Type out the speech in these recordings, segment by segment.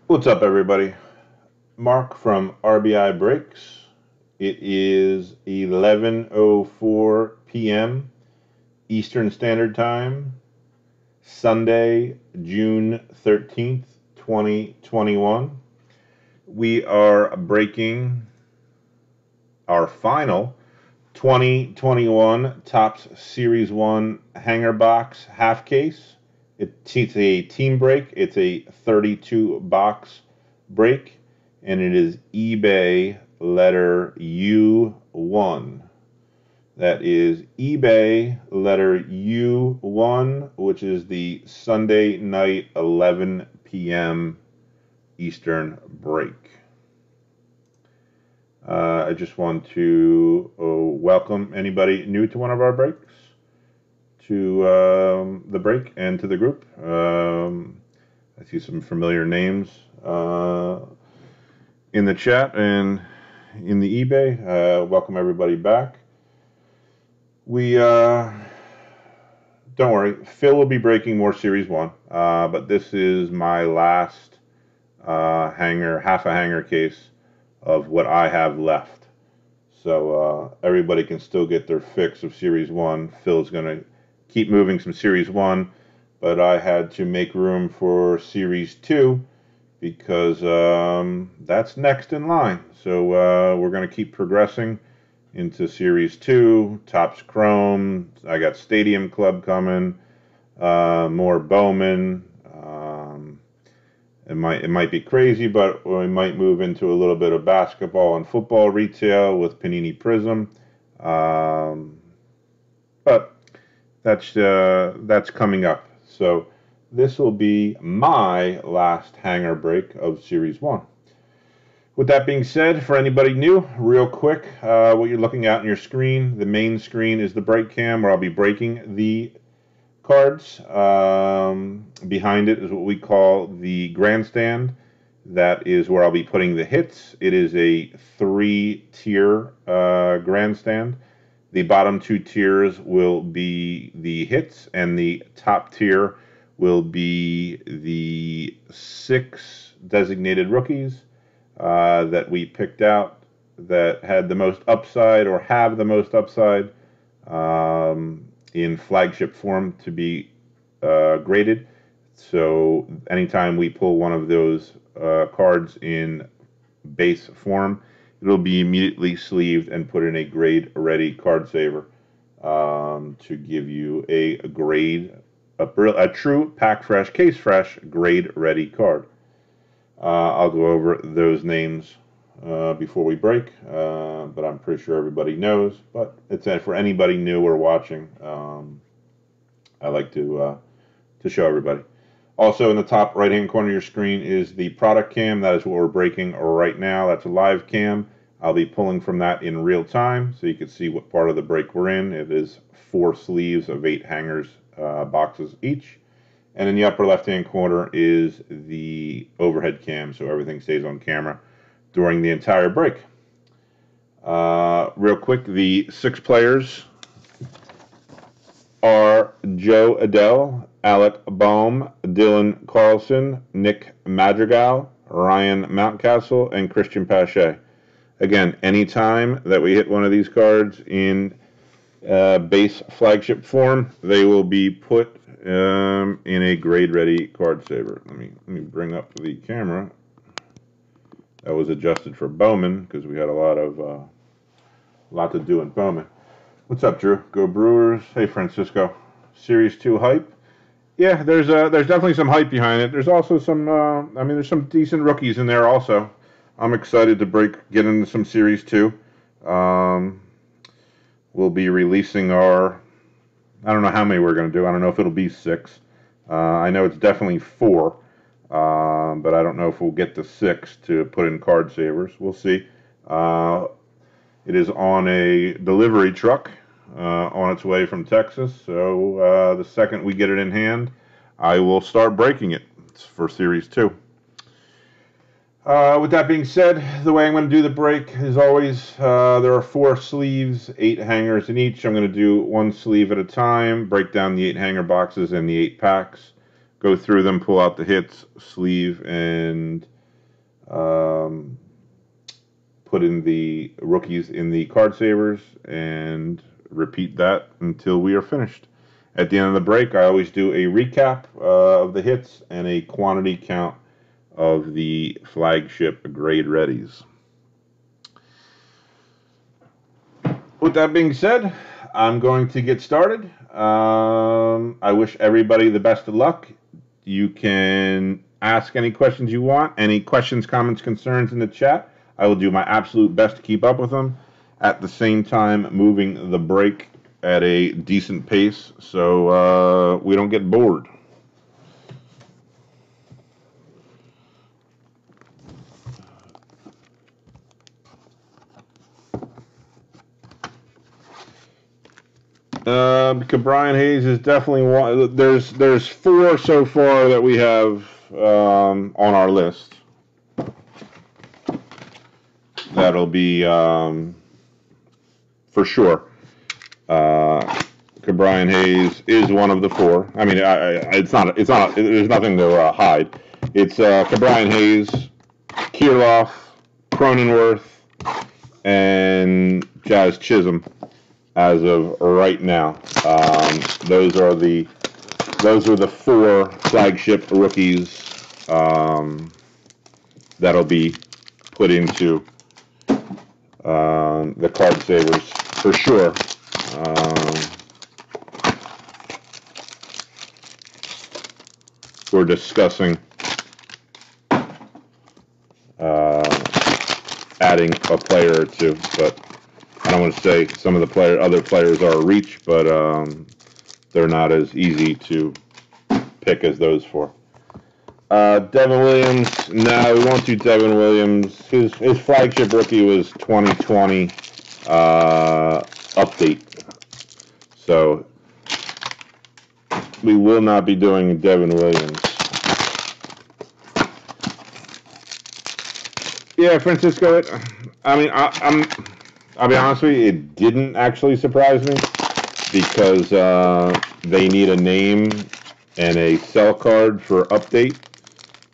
What's up, everybody? Mark from RBI Breaks. It is 11:04 p.m. Eastern Standard Time, Sunday, June 13th, 2021. We are breaking our final 2021 Topps Series 1 Hanger Box half case. It's a team break. It's a 32 box break, and it is eBay letter U1. That is eBay letter U1, which is the Sunday night 11 p.m. Eastern break. I just want to welcome anybody new to one of our breaks to the break and to the group. I see some familiar names in the chat and in the eBay. Welcome everybody back. We don't worry, Phil will be breaking more Series 1, but this is my last half a hanger case of what I have left. So everybody can still get their fix of Series 1. Phil's going to keep moving some Series 1, but I had to make room for Series 2 because that's next in line. So we're going to keep progressing into Series 2, Topps Chrome. I got Stadium Club coming, more Bowman. It might be crazy, but we might move into a little bit of basketball and football retail with Panini Prism. But that's coming up. So this will be my last hanger break of Series 1. With that being said, for anybody new, real quick, what you're looking at on your screen, the main screen is the break cam where I'll be breaking the cards. Behind it is what we call the grandstand. That is where I'll be putting the hits. It is a 3-tier grandstand. The bottom 2 tiers will be the hits, and the top tier will be the 6 designated rookies that we picked out that had the most upside or have the most upside in flagship form to be graded. So anytime we pull one of those cards in base form, it'll be immediately sleeved and put in a grade ready card saver to give you a grade, a true pack fresh, case fresh, grade ready card. I'll go over those names before we break, but I'm pretty sure everybody knows. But it's for anybody new or watching. I like to show everybody. Also, in the top right-hand corner of your screen is the product cam. That is what we're breaking right now. That's a live cam. I'll be pulling from that in real time, so you can see what part of the break we're in. It is 4 sleeves of 8 hangers boxes each. And in the upper left-hand corner is the overhead cam, so everything stays on camera during the entire break. Real quick, the 6 players are Joe Adele, Alec Bohm, Dylan Carlson, Nick Madrigal, Ryan Mountcastle, and Christian Pache. Again, anytime that we hit one of these cards in base flagship form, they will be put in a grade ready card saver. Let me bring up the camera. That was adjusted for Bowman because we had a lot to do in Bowman. What's up, Drew? Go Brewers. Hey, Francisco. Series 2 hype. Yeah, there's definitely some hype behind it. There's also some there's some decent rookies in there also. I'm excited to get into some Series 2. We'll be releasing our, I don't know how many we're going to do. I don't know if it'll be 6. I know it's definitely 4, but I don't know if we'll get to 6 to put in card savers. We'll see. It is on a delivery truck on its way from Texas, so the second we get it in hand, I will start breaking it for Series 2. With that being said, the way I'm going to do the break is always, there are 4 sleeves, 8 hangers in each. I'm going to do 1 sleeve at a time, break down the 8 hanger boxes and the 8 packs, go through them, pull out the hits, sleeve, and put in the rookies in the card savers, and repeat that until we are finished. At the end of the break, I always do a recap of the hits and a quantity count of the flagship grade readies. With that being said, I'm going to get started. I wish everybody the best of luck. You can ask any questions you want, any questions, comments, concerns in the chat. I will do my absolute best to keep up with them. At the same time, moving the break at a decent pace so we don't get bored. Because Brian Hayes is definitely one. There's 4 so far that we have on our list. That'll be for sure. Brian Hayes is one of the 4. I mean, it's not. There's nothing to hide. It's Brian Hayes, Kirilloff, Cronenworth, and Jazz Chisholm. As of right now, those are the 4 flagship rookies that'll be put into the card savers for sure. We're discussing adding a player or 2, but I don't want to say some of the other players are a reach, but they're not as easy to pick as those four. Devin Williams, no, we won't do Devin Williams. His flagship rookie was 2020 update. So we will not be doing Devin Williams. Yeah, Francisco, I mean, I'll be honest with you, it didn't actually surprise me because they need a name and a sell card for update,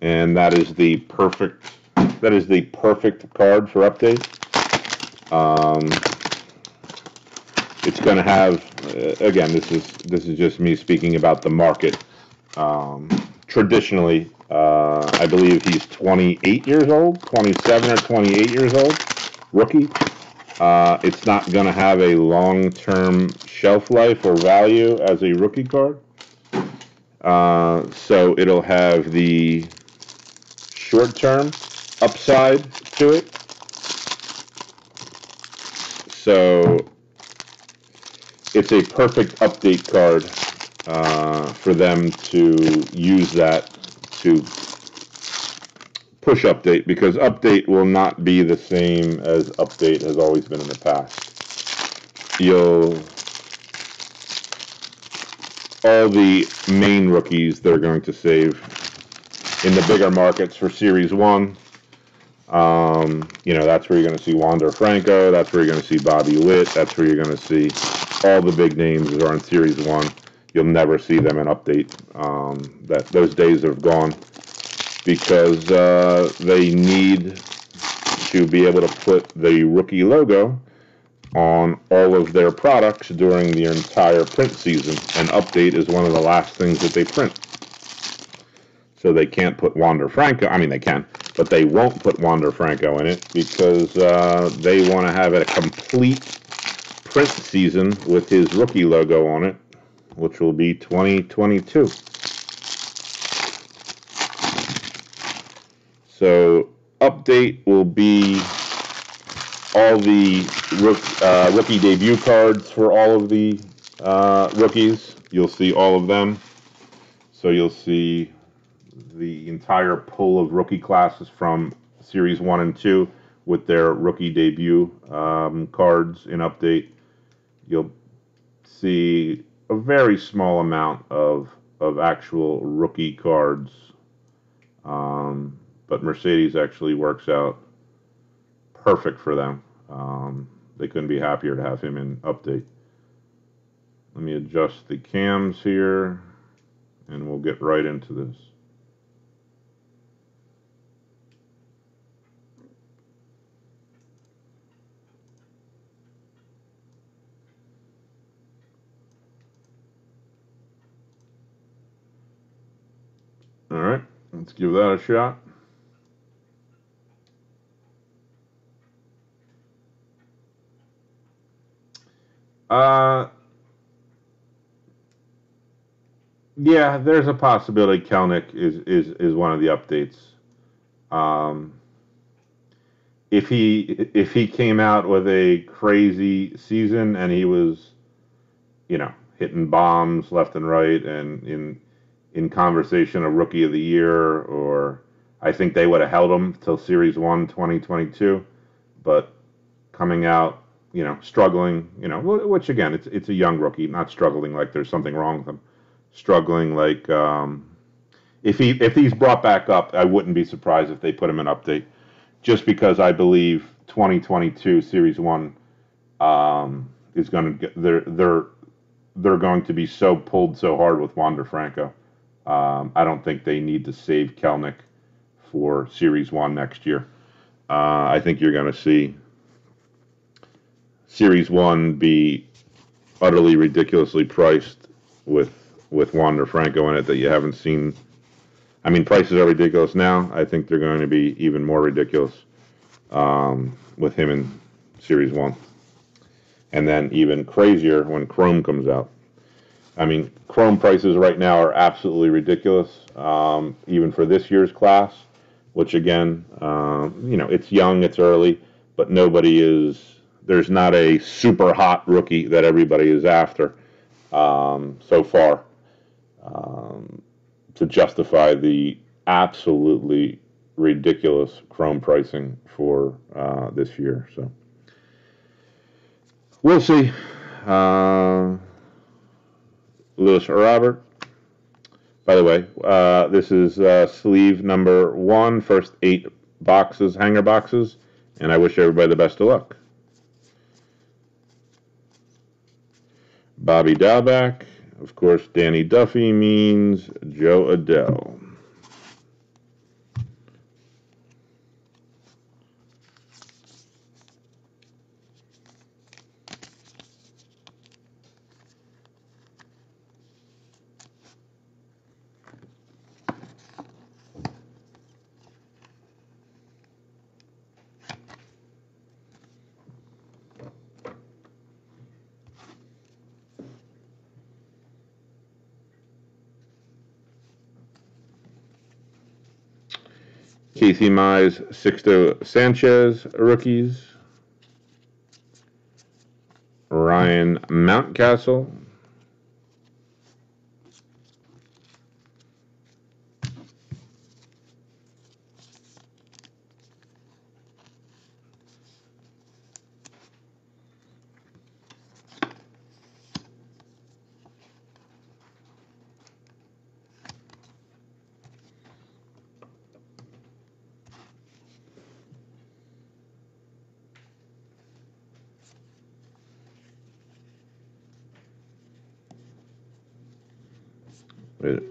and that is the perfect card for update. It's going to have, again, this is just me speaking about the market. Traditionally, I believe he's 28 years old, 27 or 28 years old, rookie. It's not going to have a long-term shelf life or value as a rookie card. So it'll have the short-term upside to it. So it's a perfect update card for them to use that to push update, because update will not be the same as update has always been in the past. All the main rookies they're going to save in the bigger markets for Series 1. That's where you're going to see Wander Franco. That's where you're going to see Bobby Witt. That's where you're going to see all the big names that are in Series 1. You'll never see them in update. Those days are gone because they need to be able to put the rookie logo on all of their products during the entire print season, and update is one of the last things that they print. So they can't put Wander Franco. I mean, they can, but they won't put Wander Franco in it because they want to have a complete print season with his rookie logo on it, which will be 2022. So update will be all the rookie debut cards for all of the rookies. You'll see all of them. So you'll see the entire pool of rookie classes from Series 1 and 2 with their rookie debut cards in update. You'll see a very small amount of actual rookie cards. But Mercedes actually works out perfect for them. They couldn't be happier to have him in update. Let me adjust the cams here, and we'll get right into this. All right, let's give that a shot. Yeah, there's a possibility Kelenic is one of the updates. If he came out with a crazy season and he was, hitting bombs left and right and in conversation of Rookie of the Year, or I think they would have held him till Series 1 2022, but coming out, struggling, which again, it's a young rookie, not struggling like there's something wrong with him. Struggling like if he's brought back up, I wouldn't be surprised if they put him in update, just because I believe 2022 Series 1 is going to get they're going to be so pulled so hard with Wander Franco. I don't think they need to save Kelenic for Series 1 next year. I think you're going to see Series 1 be utterly ridiculously priced with Wander Franco in it that you haven't seen. I mean, prices are ridiculous now. I think they're going to be even more ridiculous with him in Series 1. And then even crazier when Chrome comes out. I mean, Chrome prices right now are absolutely ridiculous, even for this year's class, which again, it's young, it's early, but there's not a super hot rookie that everybody is after. so far to justify the absolutely ridiculous Chrome pricing for this year. So we'll see. Lewis Robert. By the way, this is sleeve number 1, first 8 boxes, hanger boxes, and I wish everybody the best of luck. Bobby Dalbec. Of course, Danny Duffy means Joe Adele. Casey Mize, Sixto Sanchez, rookies. Ryan Mountcastle. Wait,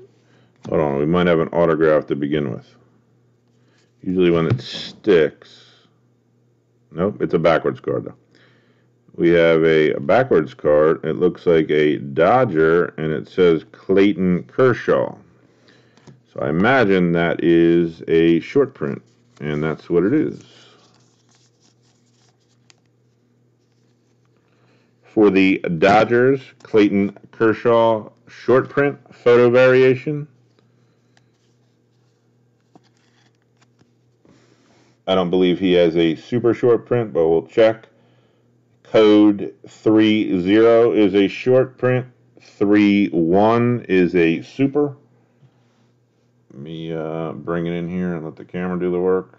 hold on, we might have an autograph to begin with. Usually when it sticks. Nope, it's a backwards card though. We have a backwards card. It looks like a Dodger, and it says Clayton Kershaw. So I imagine that is a short print, and that's what it is. For the Dodgers, Clayton Kershaw short print photo variation. I don't believe he has a super short print, but we'll check. Code 30 is a short print. 31 is a super. Let me bring it in here and let the camera do the work.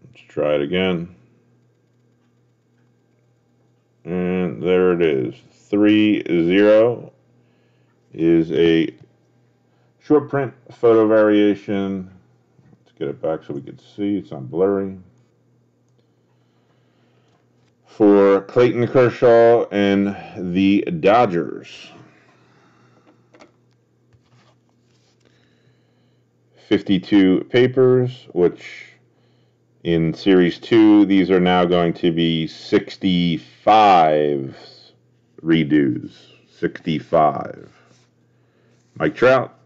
Let's try it again. And there it is. 30 is a short print photo variation. Let's get it back so we can see. It's not blurry. For Clayton Kershaw and the Dodgers. 52 papers, which in Series 2, these are now going to be 65 redos. 65. Mike Trout,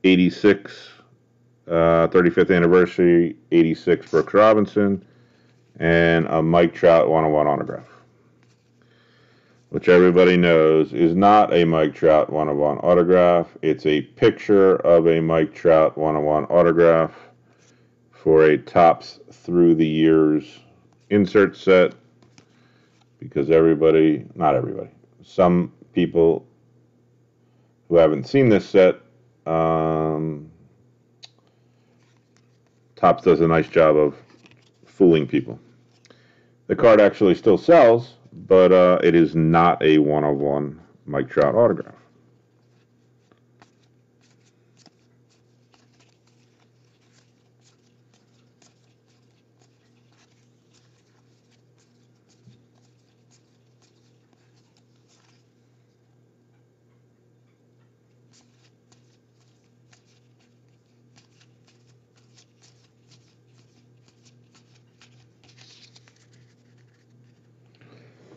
86, 35th anniversary, 86 Brooks Robinson, and a Mike Trout 101 autograph, which everybody knows is not a Mike Trout 101 autograph. It's a picture of a Mike Trout 101 autograph for a Topps Through the Years insert set, because everybody, not everybody, some people who haven't seen this set, Topps does a nice job of fooling people. The card actually still sells, but it is not a one-of-one Mike Trout autograph.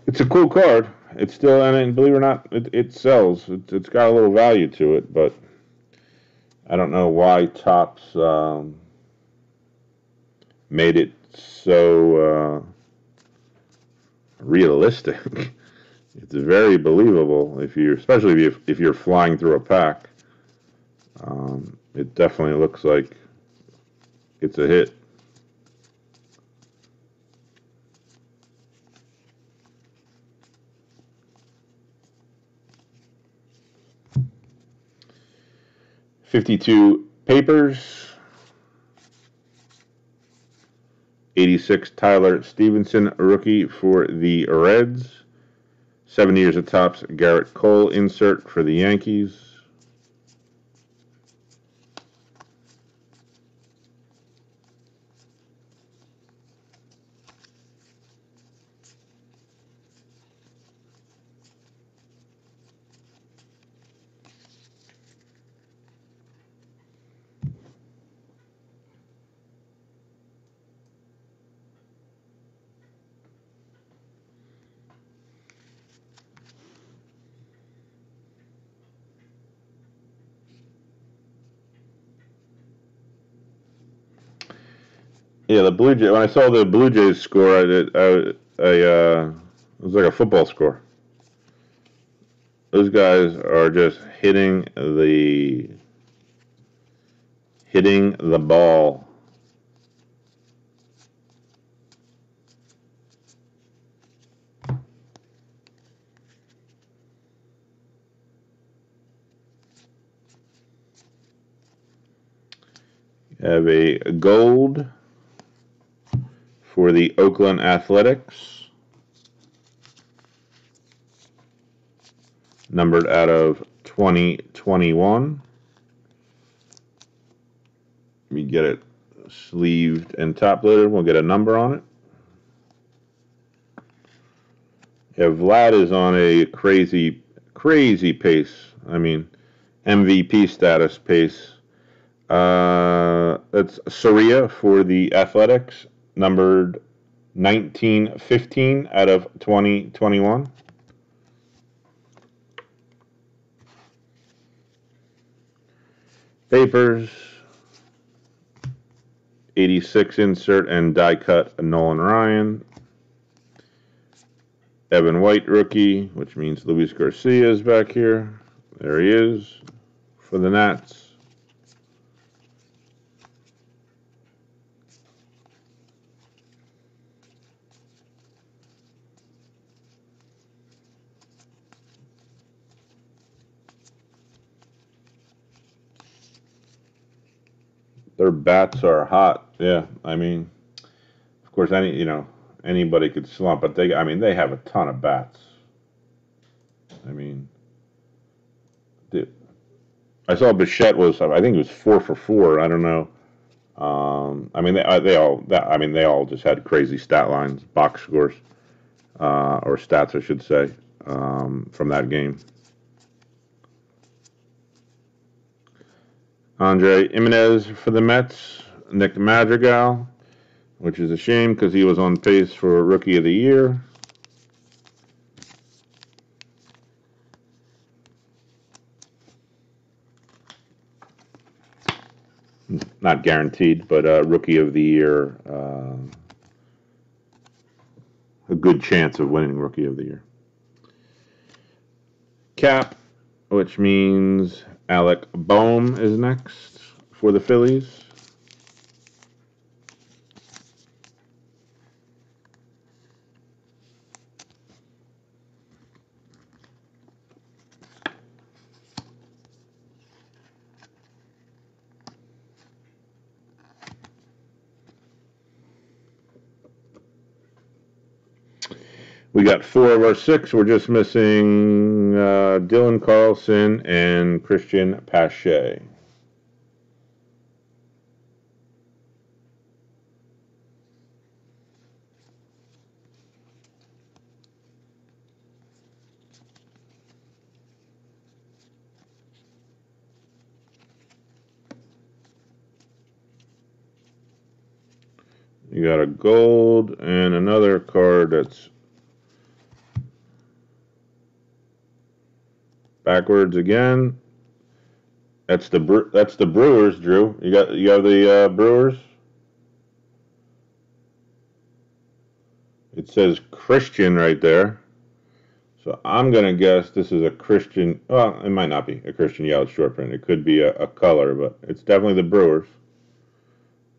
It's a cool card. It's still, and believe it or not, it sells. It's got a little value to it, but I don't know why Topps made it so realistic. It's very believable especially if you're flying through a pack. It definitely looks like it's a hit. 52 Papers. 86 Tyler Stevenson, rookie for the Reds. 7 years of Topps Garrett Cole insert for the Yankees. Yeah, the Blue Jays. When I saw the Blue Jays score, it was like a football score. Those guys are just hitting the ball. You have a gold for the Oakland Athletics, numbered out of 2021. We get it sleeved and top loaded. We'll get a number on it. Yeah, Vlad is on a crazy pace. I mean, MVP status pace. That's Soria for the Athletics, numbered 1915 out of 2021. Papers, 86 insert and die cut Nolan Ryan. Evan White rookie, which means Luis Garcia is back here. There he is for the Nats. Their bats are hot. Yeah, I mean, of course, anybody could slump, but they have a ton of bats. I mean, I saw Bichette I think it was 4 for 4. I don't know. They all just had crazy stat lines, box scores, or stats, I should say, from that game. Andre Jimenez for the Mets, Nick Madrigal, which is a shame because he was on pace for Rookie of the Year. Not guaranteed, but Rookie of the Year, a good chance of winning Rookie of the Year. Cap, which means Alec Bohm is next for the Phillies. We got 4 of our 6. We're just missing Dylan Carlson and Christian Pache. You got a gold and another card that's backwards again. That's the Brewers, Drew. You have the Brewers. It says Christian right there. So I'm going to guess this is a Christian. Well, it might not be a Christian Yelich short print. It could be a color, but it's definitely the Brewers.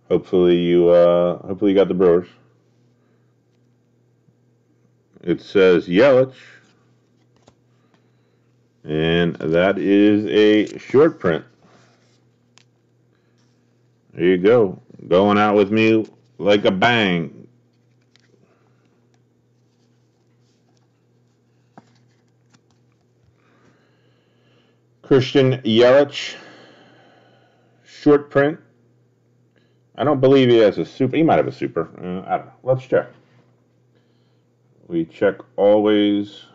Hopefully you got the Brewers. It says Yelich. And that is a short print. There you go. Going out with me like a bang. Christian Yelich, short print. I don't believe he has a super. He might have a super. I don't know. Let's check. We check always.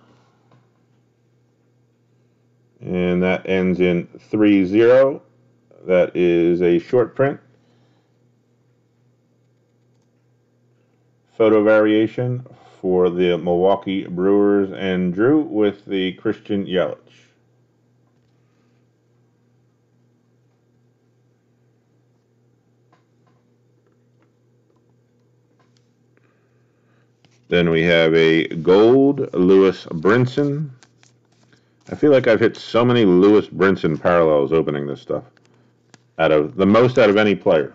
And that ends in 3-0. That is a short print. Photo variation for the Milwaukee Brewers and Drew with the Christian Yelich. Then we have a gold Lewis Brinson. I feel like I've hit so many Lewis Brinson parallels opening this stuff. Out of any player.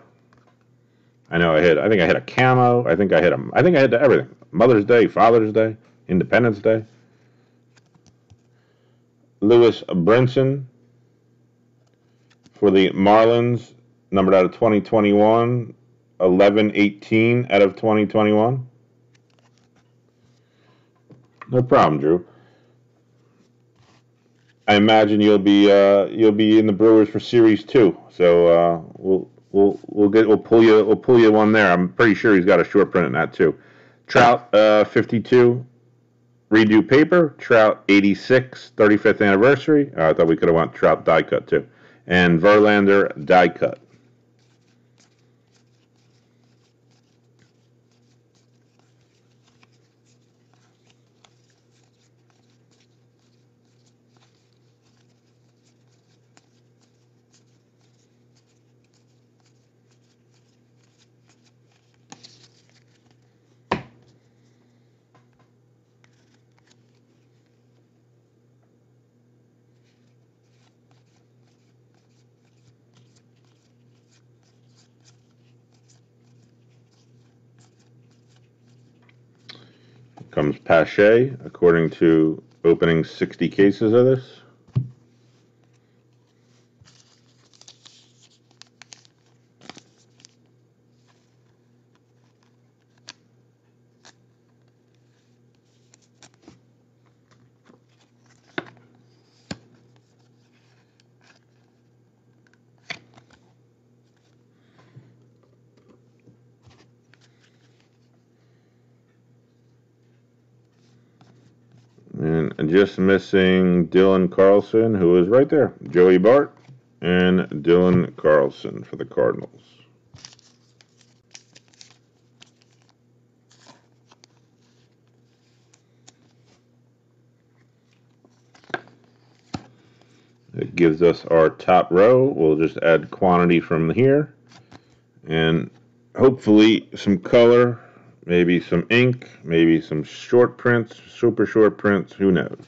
I think I hit a camo. I think I hit everything. Mother's Day, Father's Day, Independence Day. Lewis Brinson for the Marlins, numbered out of 2021, 11/18 out of 2021. No problem, Drew. I imagine you'll be in the Brewers for Series 2. So we'll pull you one there. I'm pretty sure he's got a short print in that too. Trout 52 redo paper. Trout 86 35th anniversary. I thought we could have went Trout die cut too. And Verlander die cut. Comes Pache, according to opening 60 cases of this. And just missing Dylan Carlson, who is right there. Joey Bart and Dylan Carlson for the Cardinals. It gives us our top row. We'll just add quantity from here. And hopefully some color, maybe some ink, maybe some short prints, super short prints, who knows.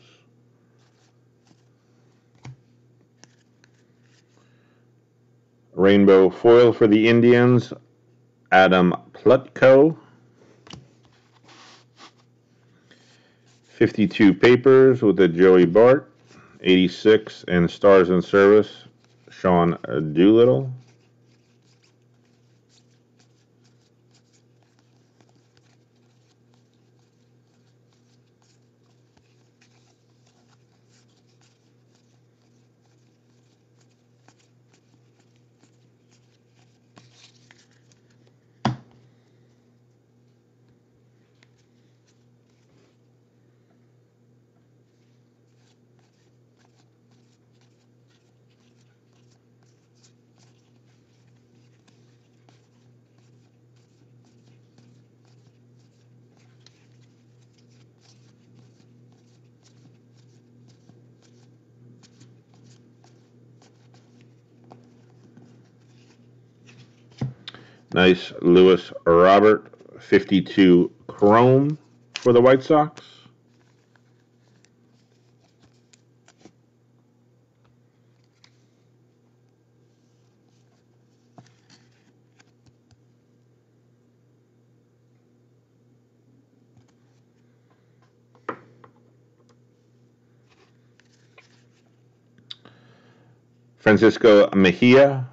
Rainbow foil for the Indians, Adam Plutko. 52 papers with a Joey Bart. 86 and Stars in Service, Sean Doolittle. Nice Lewis Robert, 52 chrome for the White Sox. Francisco Mejia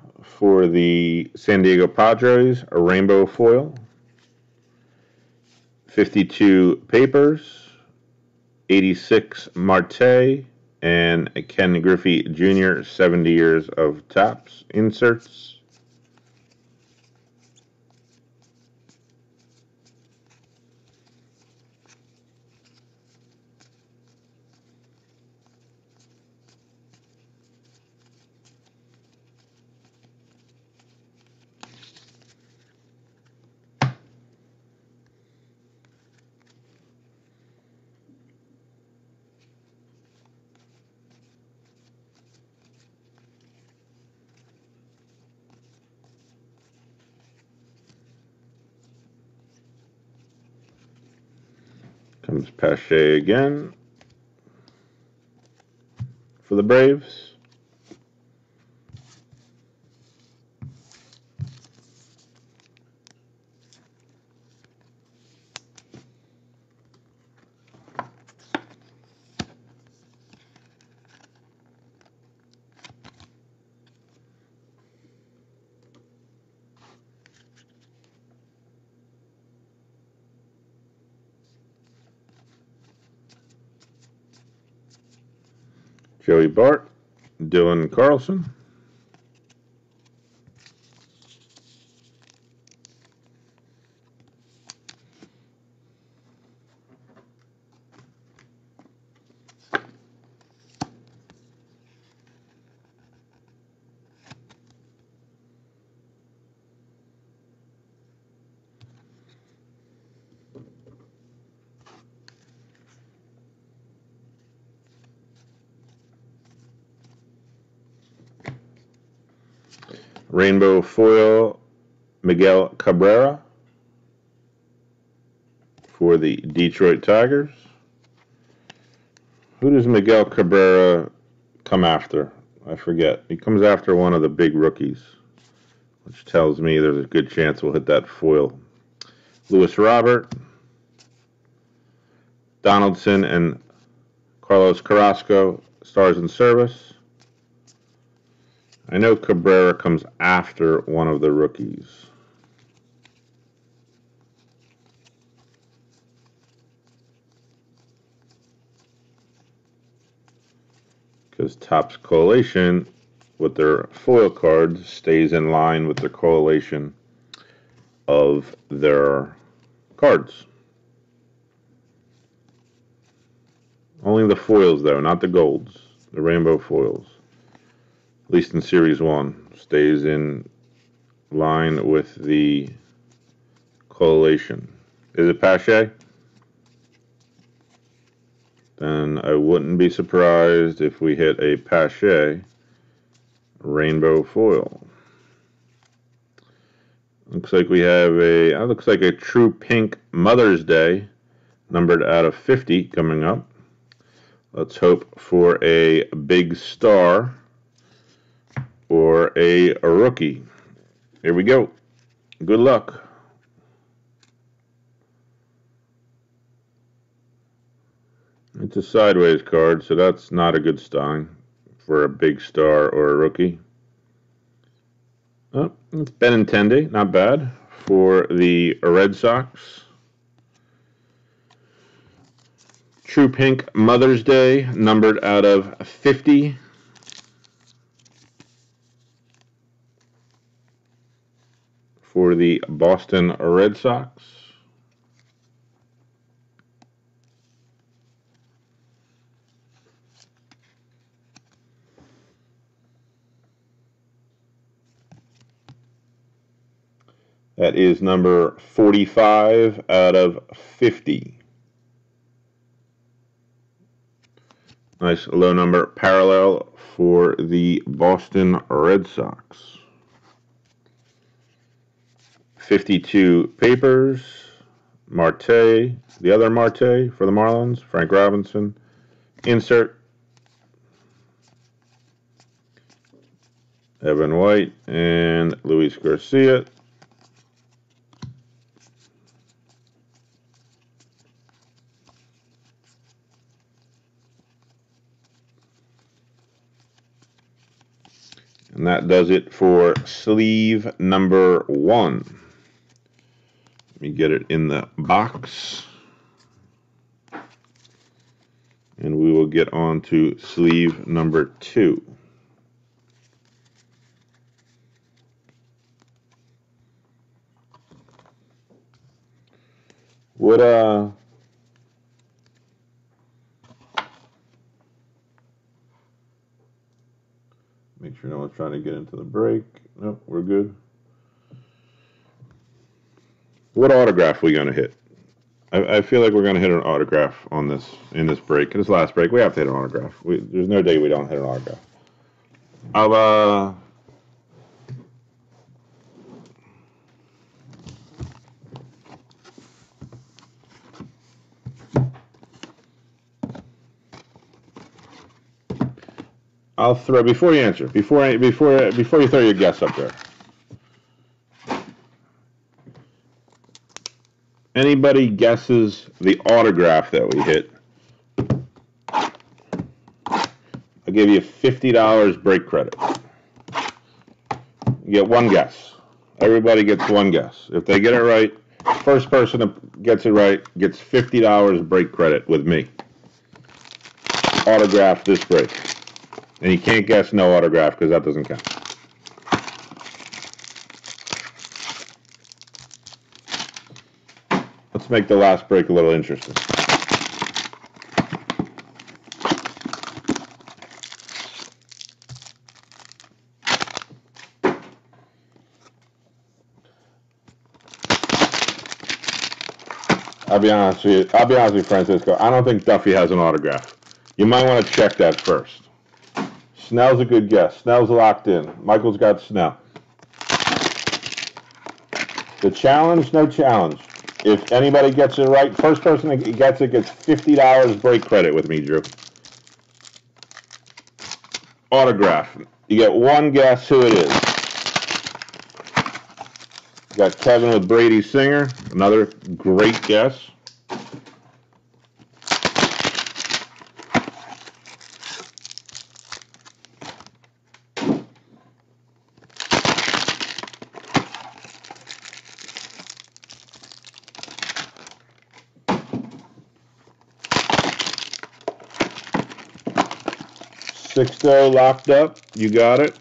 for the San Diego Padres, a rainbow foil. 52 Papers, 86 Marte, and Ken Griffey Jr., 70 years of Topps inserts. Comes Pache again for the Braves. Joey Bart, Dylan Carlson. Rainbow foil, Miguel Cabrera for the Detroit Tigers. Who does Miguel Cabrera come after? I forget. He comes after one of the big rookies, which tells me there's a good chance we'll hit that foil. Luis Robert, Donaldson, and Carlos Carrasco, stars in service. I know Cabrera comes after one of the rookies. Because Topps collation with their foil cards stays in line with the correlation of their cards. Only the foils, though, not the golds. The rainbow foils, at least in Series 1, stays in line with the correlation. Is it Pache? Then I wouldn't be surprised if we hit a Pache rainbow foil. Looks like we have looks like a true pink Mother's Day, numbered out of 50 coming up. Let's hope for a big star or a rookie. Here we go. Good luck. It's a sideways card, so that's not a good sign for a big star or a rookie. Oh, it's Benintendi, not bad, for the Red Sox. True Pink Mother's Day, numbered out of 50. For the Boston Red Sox. That is number 45 out of 50. Nice low number parallel for the Boston Red Sox. 52 Papers, Marte, the other Marte for the Marlins, Frank Robinson. Insert, Evan White and Luis Garcia. And that does it for sleeve number 1. Let me get it in the box. And we will get on to sleeve number 2. Make sure no one's trying to get into the break. Nope, we're good. What autograph are we going to hit? I feel like we're going to hit an autograph on this in this break. This last break, we have to hit an autograph. There's no day we don't hit an autograph. I'll throw before you answer. Before you throw your guess up there. Anybody guesses the autograph that we hit, I'll give you $50 break credit. You get one guess. Everybody gets one guess. If they get it right, first person that gets it right gets $50 break credit with me. Autograph this break. And you can't guess no autograph because that doesn't count. Let's make the last break a little interesting. I'll be honest with you, Francisco. I don't think Duffy has an autograph. You might want to check that first. Snell's a good guess. Snell's locked in. Michael's got Snell. The challenge, no challenge. If anybody gets it right, first person that gets it gets $50 break credit with me, Drew. Autograph. You get one guess who it is. You got Kevin with Brady Singer. Another great guess. Sixto locked up. You got it.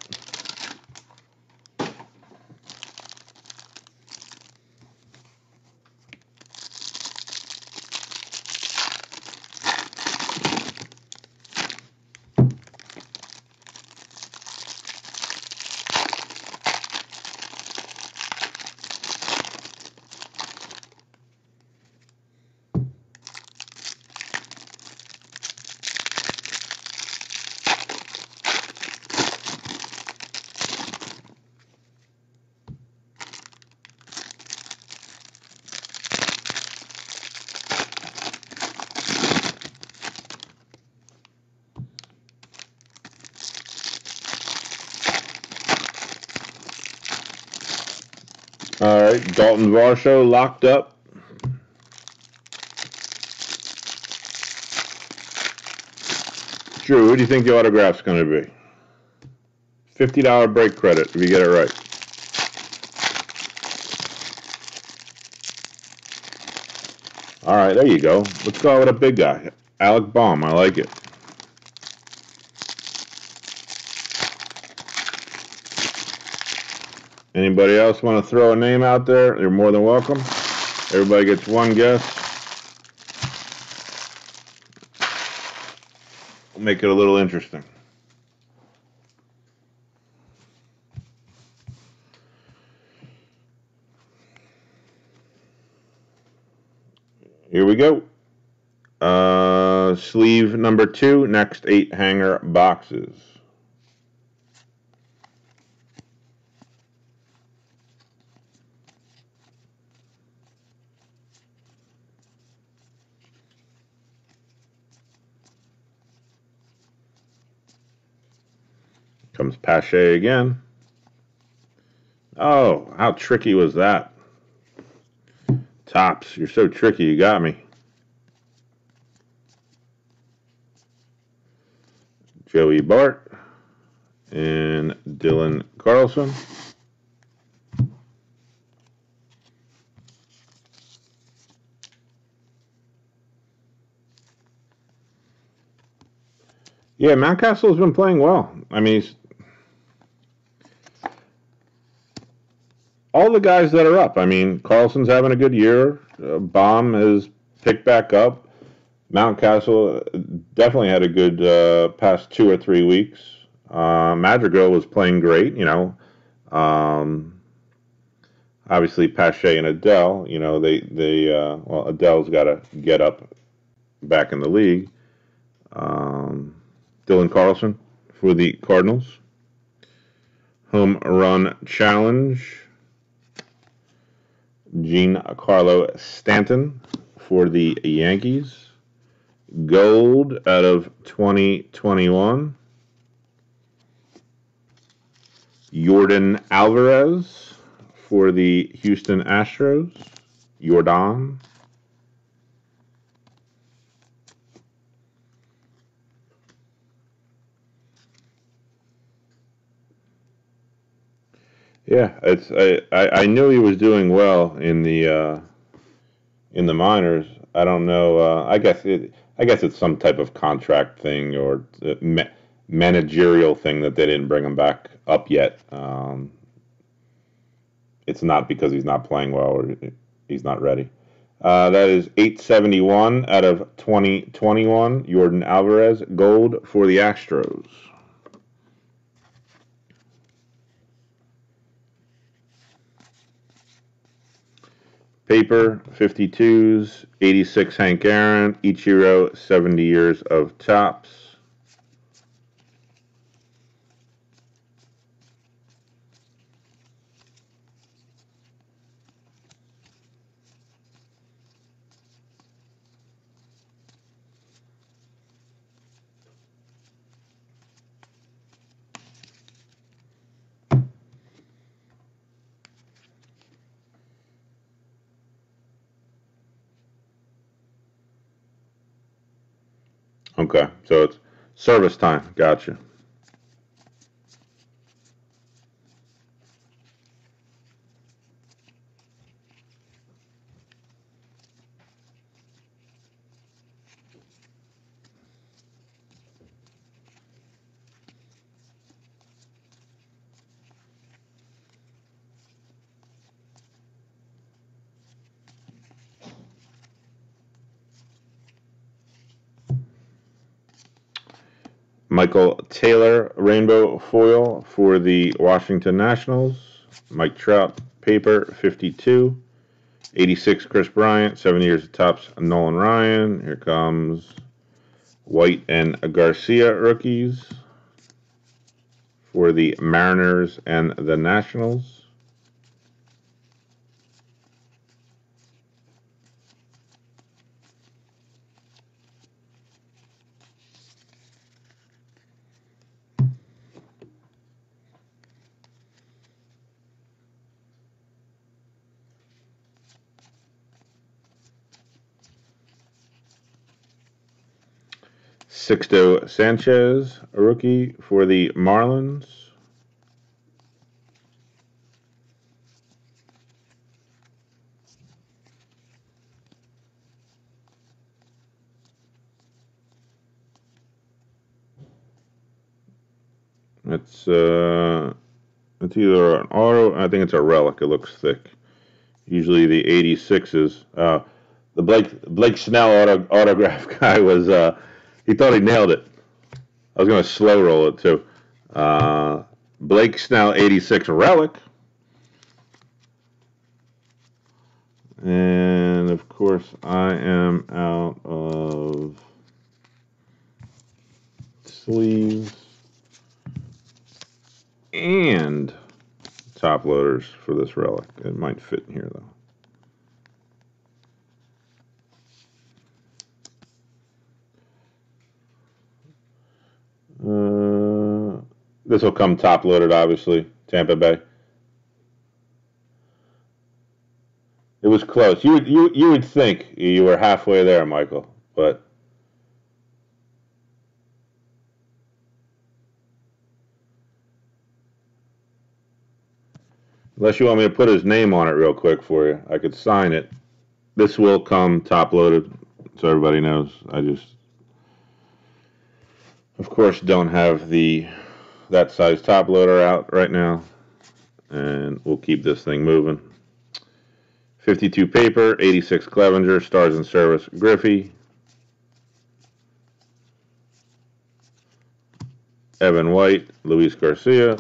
All right, Dalton Varsho locked up. Drew, who do you think the autograph's going to be? $50 break credit if you get it right. All right, there you go. Let's go with a big guy. Alec Baum, I like it. Anybody else want to throw a name out there? You're more than welcome. Everybody gets one guess. We'll make it a little interesting. Here we go. Sleeve number 2, next 8 hanger boxes. Comes Pache again. Oh, how tricky was that? Topps, you're so tricky, you got me. Joey Bart and Dylan Carlson. Yeah, Mountcastle's been playing well. I mean, all the guys that are up. I mean, Carlson's having a good year. Baum has picked back up. Mountcastle definitely had a good past 2 or 3 weeks. Madrigal was playing great. Obviously Pache and Adele. Well, Adele's got to get up back in the league. Dylan Carlson for the Cardinals. Home run challenge. Giancarlo Stanton for the Yankees. Gold out of 2021. Yordan Alvarez for the Houston Astros. Yordan. Yeah, I knew he was doing well in the minors. I don't know. I guess it's some type of contract thing or managerial thing that they didn't bring him back up yet. It's not because he's not playing well or he's not ready. That is 871 out of 2021. Yordan Alvarez, gold for the Astros. Paper, 52s, 86 Hank Aaron, Ichiro, 70 years of Topps. Okay, so it's service time. Gotcha. Michael Taylor, rainbow foil for the Washington Nationals. Mike Trout, paper, 52. 86 Chris Bryant, 7 years of Topps Nolan Ryan. Here comes White and Garcia rookies for the Mariners and the Nationals. Sixto Sanchez, a rookie for the Marlins. It's either an auto, I think it's a relic. It looks thick. Usually the 86s. The Blake Snell autograph guy was he thought he nailed it. I was going to slow roll it too. Blake Snell 86 relic. And of course I am out of sleeves and top loaders for this relic. It might fit in here though. This will come top loaded, obviously. Tampa Bay. It was close. You would think you were halfway there, Michael, but Unless you want me to put his name on it real quick for you, I could sign it. This will come top loaded, so everybody knows. I just, of course, don't have that size top loader out right now, and we'll keep this thing moving. 52 paper, 86 Clevenger, Stars in Service, Griffey, Evan White, Luis Garcia,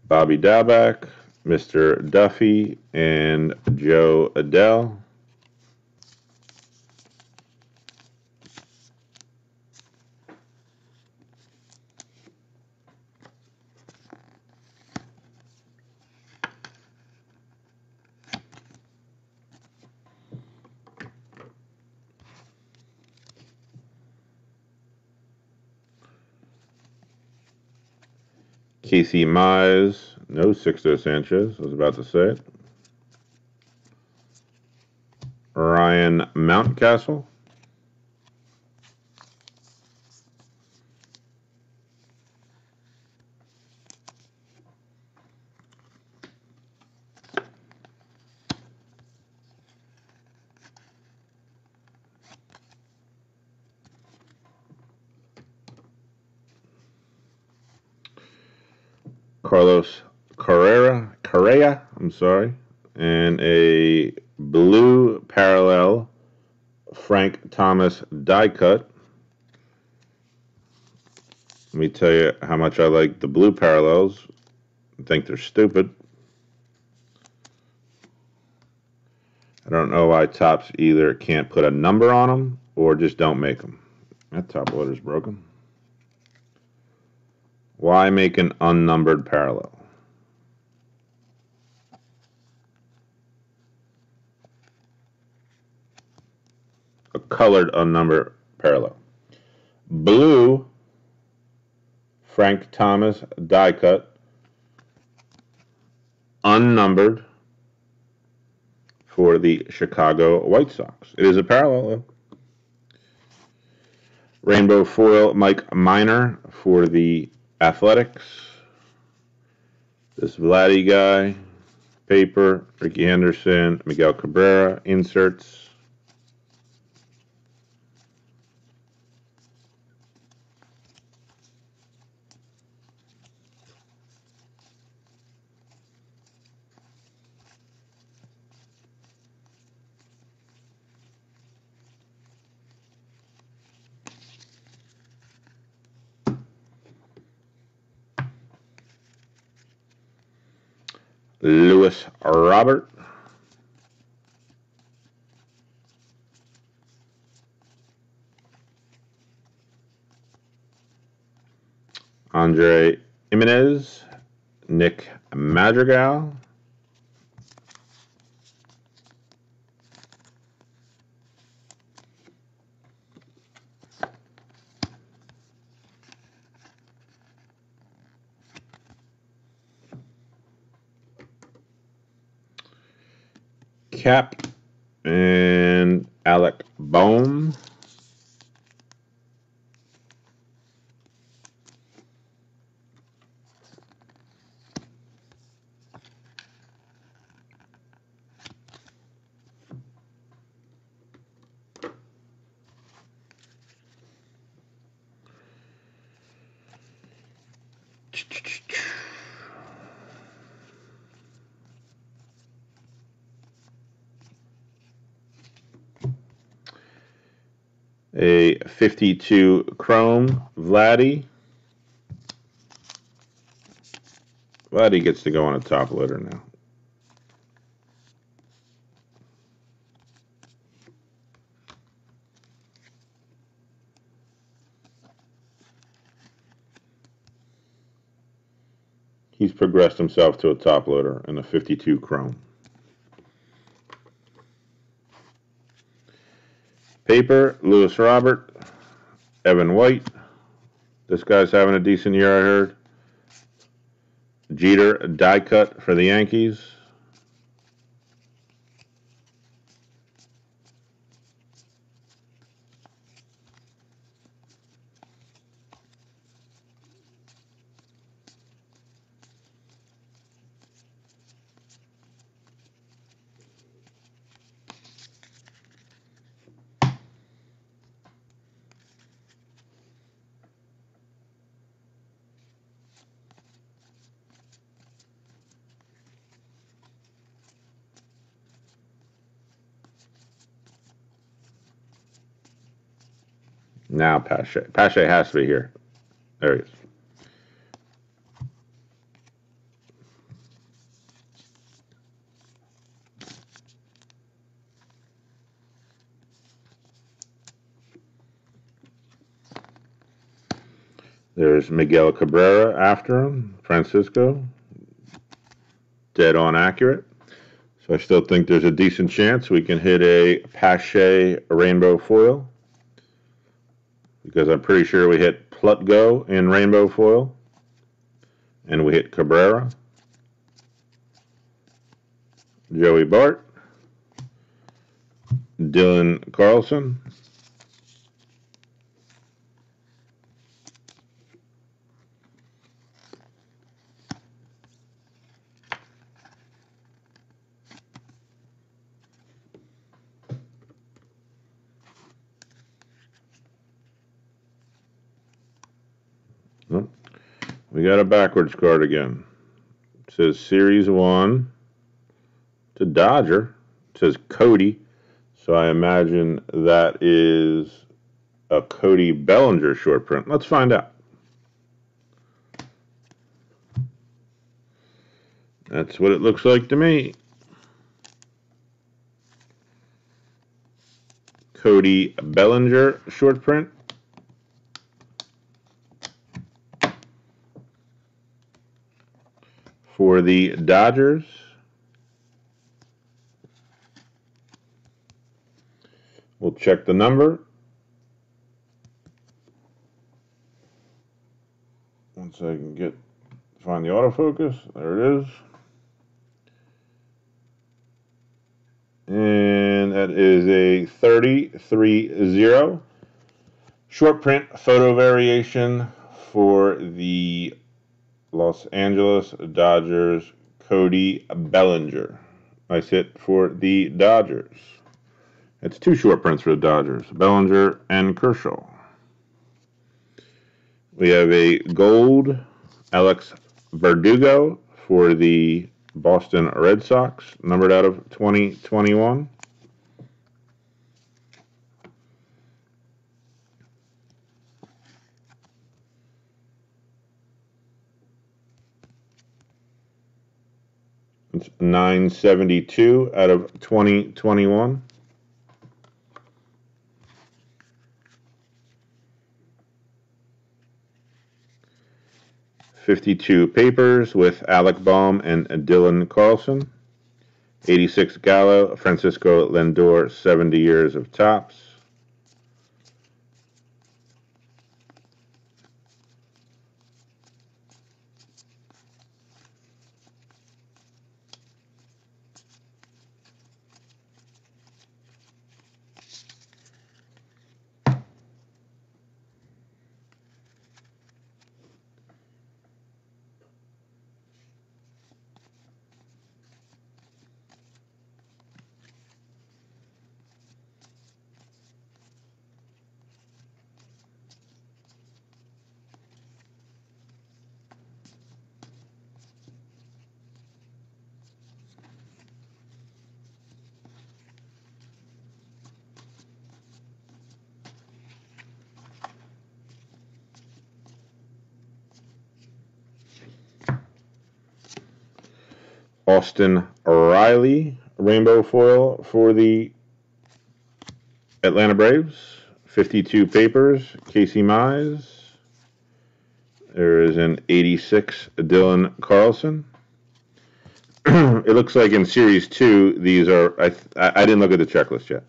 Bobby Dalbec, Mr. Duffy, and Joe Adell. Casey Mize, no Sixto Sanchez, I was about to say it. Ryan Mountcastle. Carlos Correa, I'm sorry, and a blue parallel Frank Thomas die cut. Let me tell you how much I like the blue parallels. I think they're stupid. I don't know why Topps either can't put a number on them or just don't make them. That top loader's broken. Why make an unnumbered parallel? A colored unnumbered parallel. Blue Frank Thomas die cut, unnumbered for the Chicago White Sox. It is a parallel though. Rainbow foil Mike Minor for the Athletics. This Vladdy guy, paper, Ricky Henderson, Miguel Cabrera, inserts. Lewis Robert. Andre Jimenez, Nick Madrigal. Cap and Alec Bohm. A 52 Chrome Vladdy. Vladdy gets to go on a top loader now. He's progressed himself to a top loader in a 52 Chrome. Paper, Lewis Robert, Evan White. This guy's having a decent year, I heard. Jeter, die cut for the Yankees. Now Pache. Pache has to be here. There he is. There's Miguel Cabrera after him. Francisco. Dead on accurate. So I still think there's a decent chance we can hit a Pache rainbow foil, because I'm pretty sure we hit Plutko in rainbow foil, and we hit Cabrera, Joey Bart, Dylan Carlson, we got a backwards card again. It says Series 1 to Dodger. It says Cody. So I imagine that is a Cody Bellinger short print. Let's find out. That's what it looks like to me. Cody Bellinger short print. For the Dodgers. We'll check the number. Once I can find the autofocus. There it is. And that is a 30-30 short print photo variation for the Los Angeles Dodgers, Cody Bellinger. Nice hit for the Dodgers. It's two short prints for the Dodgers, Bellinger and Kershaw. We have a gold Alex Verdugo for the Boston Red Sox, numbered out of 2021. It's 972 out of 2021. $52 papers with Alec Bohm and Dylan Carlson. 86 Gallo, Francisco Lindor, 70 years of Topps. Austin Riley, rainbow foil for the Atlanta Braves. 52 papers, Casey Mize. There is an 86 Dylan Carlson. It looks like in Series 2, these are, I didn't look at the checklist yet,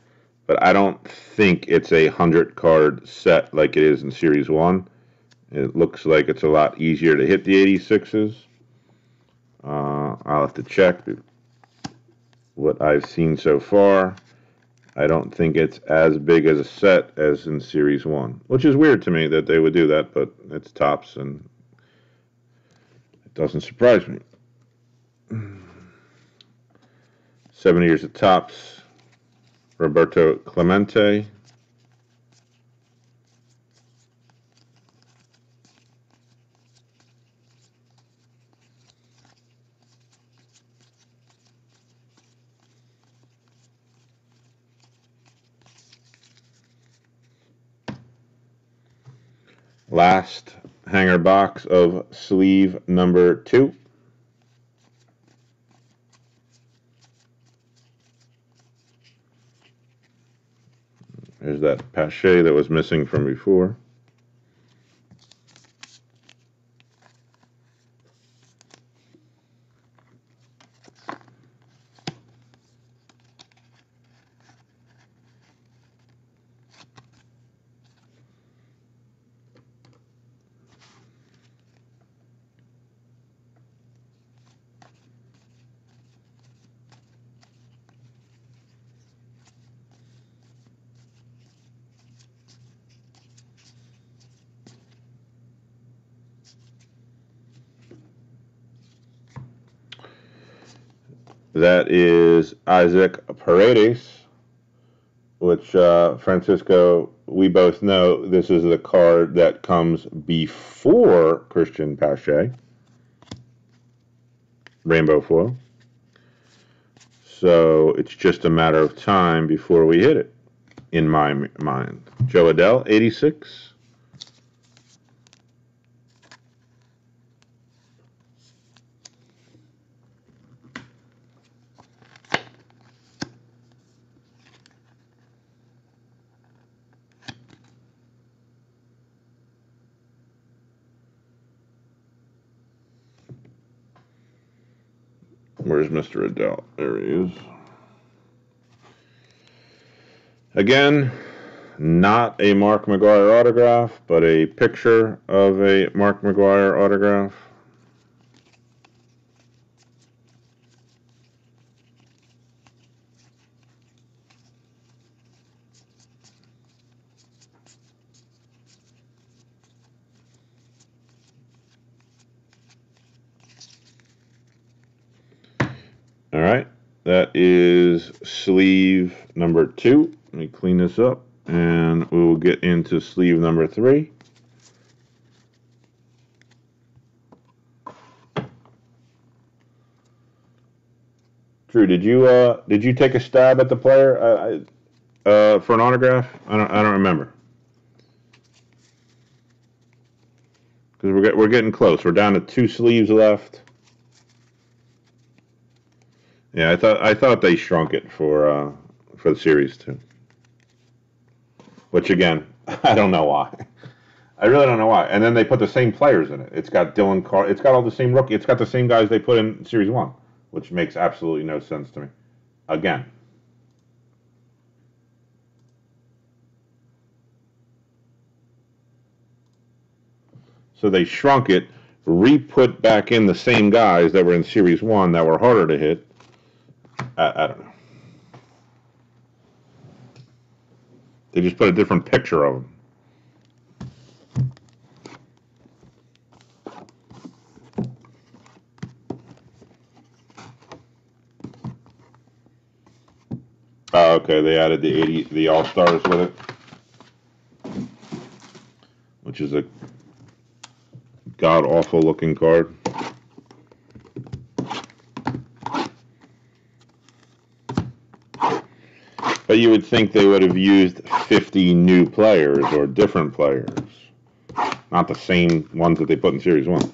but I don't think it's a 100-card set like it is in Series 1. It looks like it's a lot easier to hit the 86s. I'll have to check what I've seen so far. I don't think it's as big as a set as in Series 1, which is weird to me that they would do that, but it's Topps, and it doesn't surprise me. 7 years of Topps, Roberto Clemente. Last hanger box of sleeve number 2. There's that Pache that was missing from before. That is Isaac Paredes, which, Francisco, we both know this is the card that comes before Christian Pache. Rainbow foil. So it's just a matter of time before we hit it, in my mind. Jo Adell, 86. Where's Mr. Adell? There he is. Again, not a Mark McGwire autograph, but a picture of a Mark McGwire autograph. All right, that is sleeve number 2. Let me clean this up, and we will get into sleeve number 3. Drew, did you take a stab at the player for an autograph? I don't remember, because we're getting close. We're down to 2 sleeves left. Yeah, I thought they shrunk it for the series too. Which again, I don't know why. I really don't know why. And then they put the same players in it. It's got Dylan Carr. It's got all the same rookie. It's got the same guys they put in Series 1, which makes absolutely no sense to me. Again. So they shrunk it, re-put back in the same guys that were in Series 1 that were harder to hit. I don't know. They just put a different picture of them. Oh, okay, they added the All Stars with it, which is a god awful looking card. But you would think they would have used 50 new players or different players, not the same ones that they put in Series 1.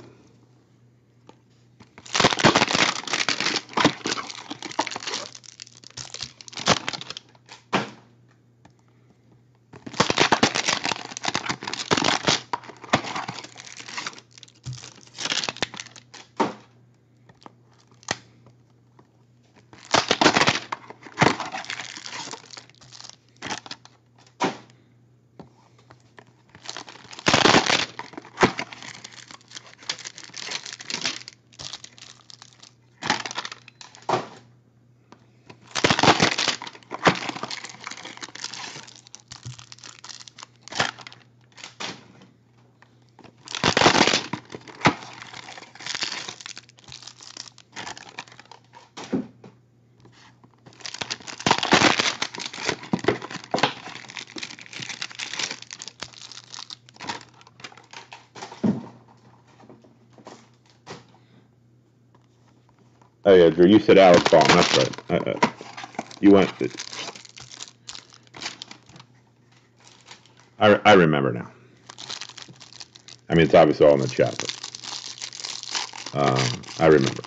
Oh yeah, Drew, you said Alex Baum. That's right. You went. I remember now. I mean, it's obviously all in the chat, but I remember.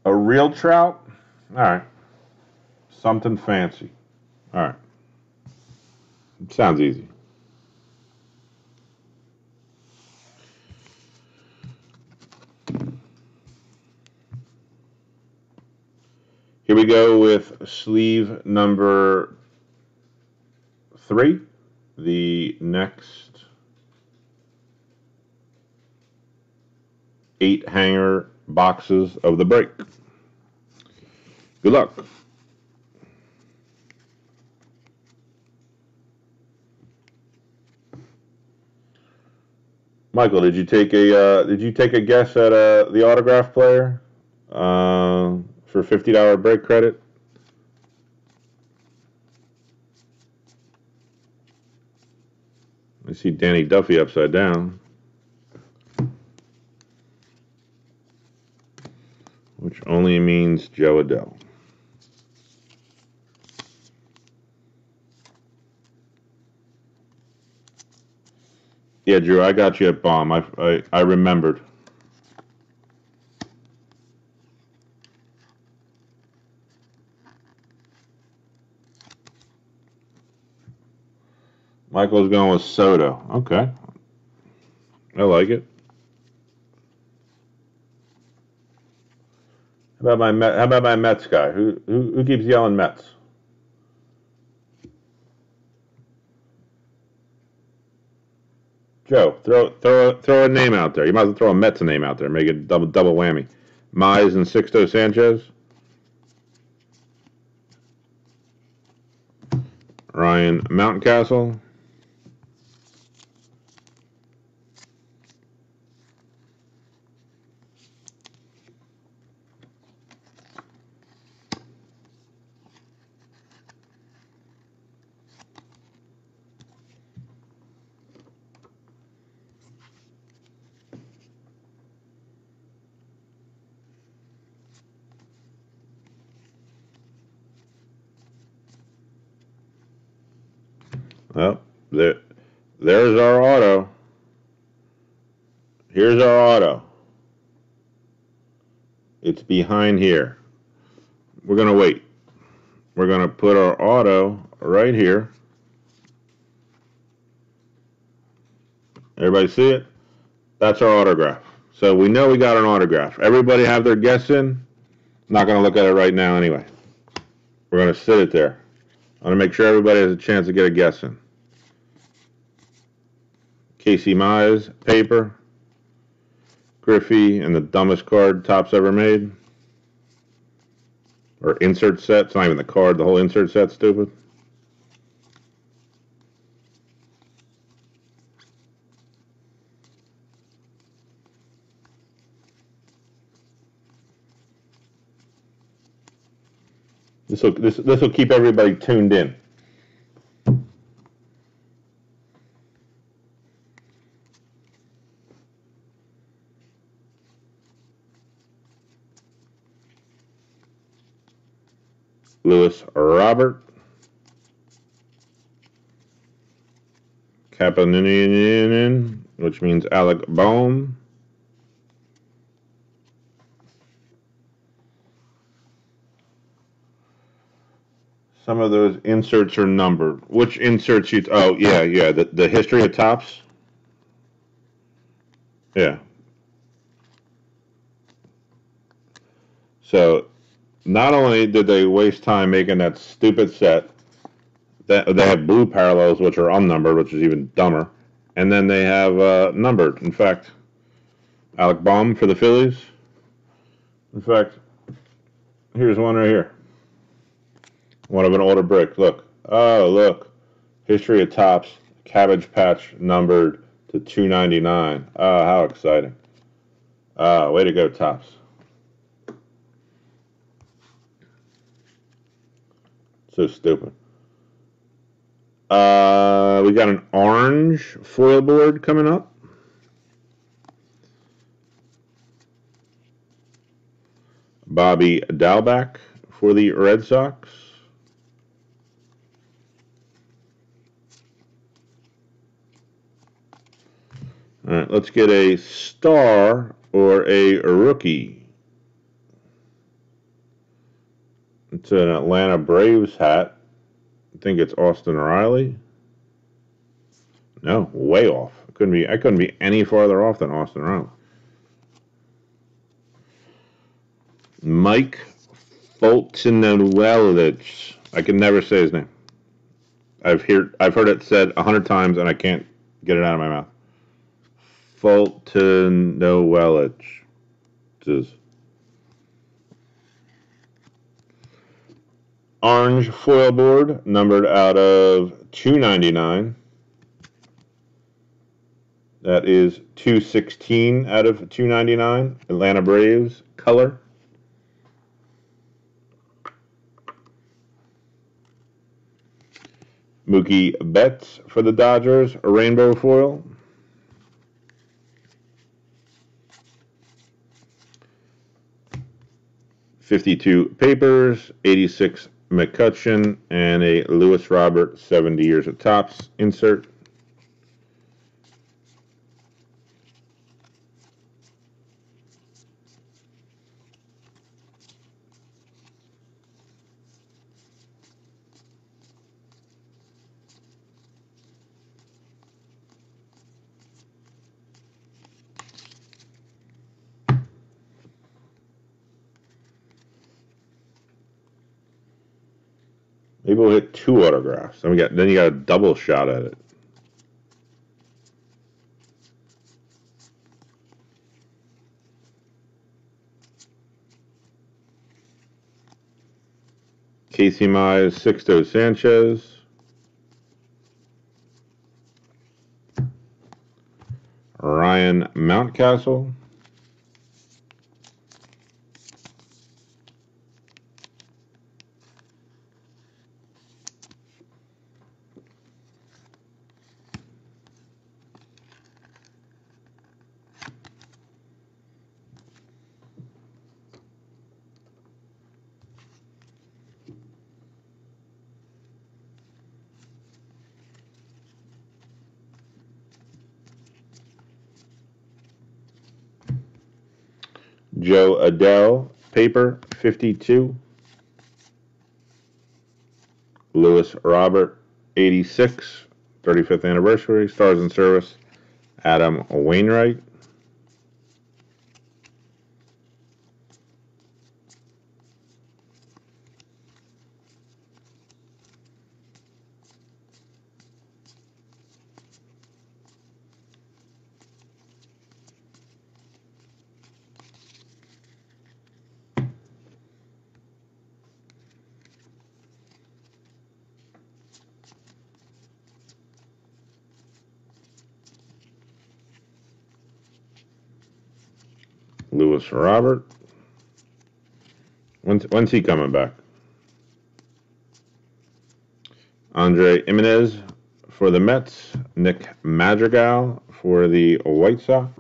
A real trout? All right. Something fancy. All right. Sounds easy. Here we go with sleeve number 3. The next 8 hanger boxes of the break. Good luck. Michael, did you take a guess at the autograph player for $50 break credit? I see Danny Duffy upside down, which only means Joe Adell. Yeah, Drew, I got you at Baum. I remembered. Michael's going with Soto. Okay, I like it. How about my Mets guy? Who keeps yelling Mets? Joe, throw a name out there. You might as well throw a Mets name out there. Make it double whammy. Mize and Sixto Sanchez. Ryan Mountcastle. Well, there's our auto. Here's our auto. It's behind here. We're going to wait. We're going to put our auto right here. Everybody see it? That's our autograph. So we know we got an autograph. Everybody have their guess in? I'm not going to look at it right now anyway. We're going to sit it there. I want to make sure everybody has a chance to get a guess in. Casey Mize, paper. Griffey, and the dumbest card Topps ever made. Or insert set. It's not even the card. The whole insert set's stupid. This will keep everybody tuned in. Luis Robert. Kapanen, which means Alec Bohm. Some of those inserts are numbered. Which inserts you? Oh, yeah. The history of Topps. Yeah. So not only did they waste time making that stupid set, that they have blue parallels which are unnumbered, which is even dumber, and then they have numbered. In fact, Alec Bohm for the Phillies. In fact, here's one right here. One of an older brick. Look. Oh, look. History of Topps. Cabbage Patch numbered to 299. Ah, how exciting. Way to go, Topps. So stupid. We got an orange foil board coming up. Bobby Dalbec for the Red Sox. All right, let's get a star or a rookie. It's an Atlanta Braves hat. I think it's Austin Riley. No, way off. I couldn't be any farther off than Austin Riley. Mike Foltynewicz. I can never say his name. I've heard it said 100 times and I can't get it out of my mouth. Foltynewicz. Orange foil board, numbered out of 299. That is 216 out of 299. Atlanta Braves color. Mookie Betts for the Dodgers, a rainbow foil. $52 Papers, 86 McCutchen, and a Luis Robert 70 years of Topps insert. Maybe we'll hit 2 autographs. Then you got a double shot at it. Casey Mize, Sixto Sanchez. Ryan Mountcastle. Jo Adell, paper, 52. Luis Robert, 86, 35th anniversary. Stars in Service, Adam Wainwright. Luis Robert. When's he coming back? Andre Jimenez for the Mets. Nick Madrigal for the White Sox.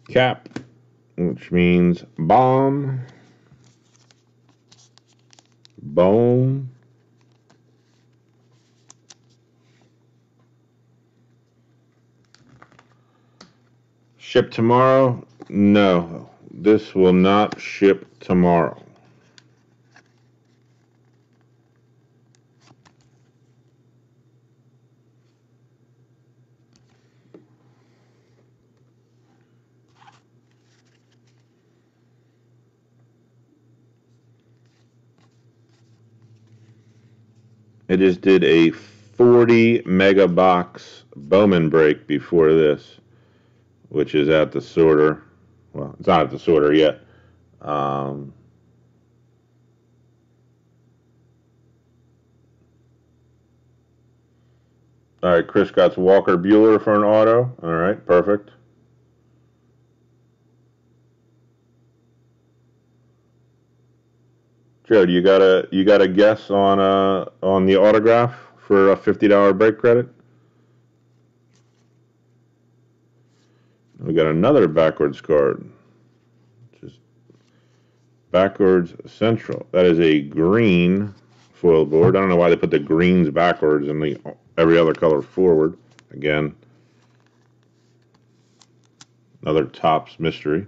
Cap, which means bomb, bone. Ship tomorrow? No, this will not ship tomorrow. I just did a 40 mega box Bowman break before this, which is at the sorter. Well, it's not at the sorter yet. All right, Chris got Walker Bueller for an auto. All right, perfect. Joe, you got a guess on the autograph for a $50 break credit? We got another backwards card. Just backwards central. That is a green foil board. I don't know why they put the greens backwards and the every other color forward. Again, another Topps mystery.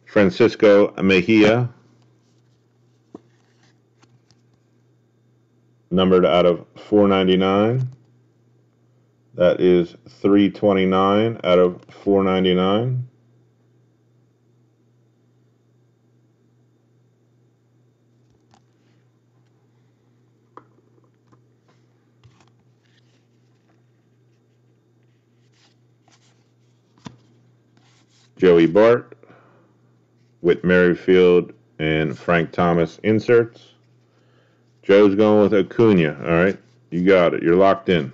Francisco Mejia, numbered out of 499. That is 329 out of 499. Joey Bart, Whit Merrifield, and Frank Thomas inserts. Joe's going with Acuna. All right, you got it. You're locked in.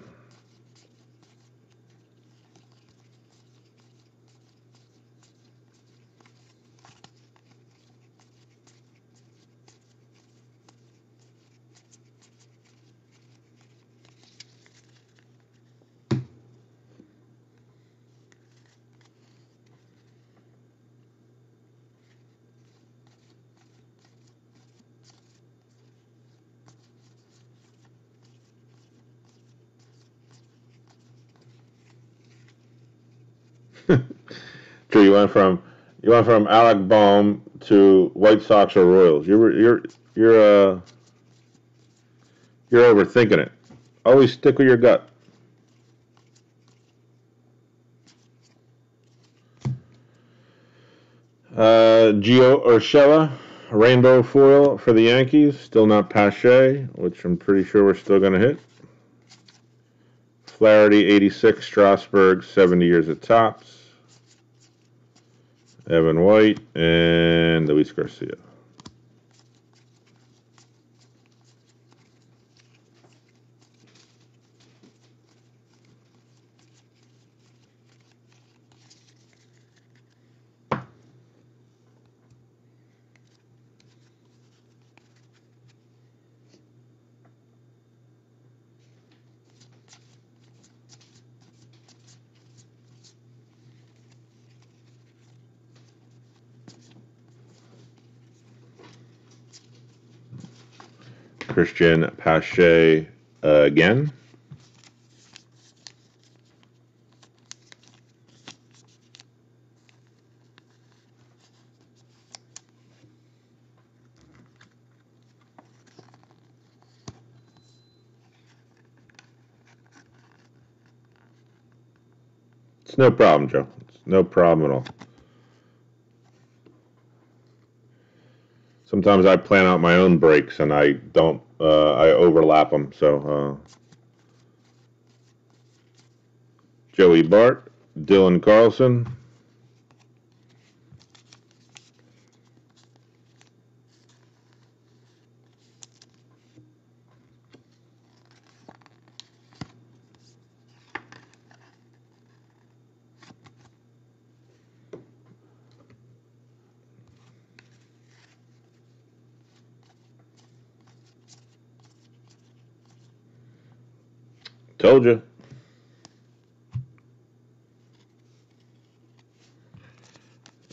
True, you went from Alec Bohm to White Sox or Royals. You're overthinking it. Always stick with your gut. Gio Urshela, rainbow foil for the Yankees. Still not Pache, which I'm pretty sure we're still going to hit. Flaherty, 86, Strasburg, 70 years at Topps. Evan White, and Luis Garcia. Christian Pache again. It's no problem, Joe. It's no problem at all. Sometimes I plan out my own breaks and I don't. I overlap them. So Joey Bart, Dylan Carlson. Told you.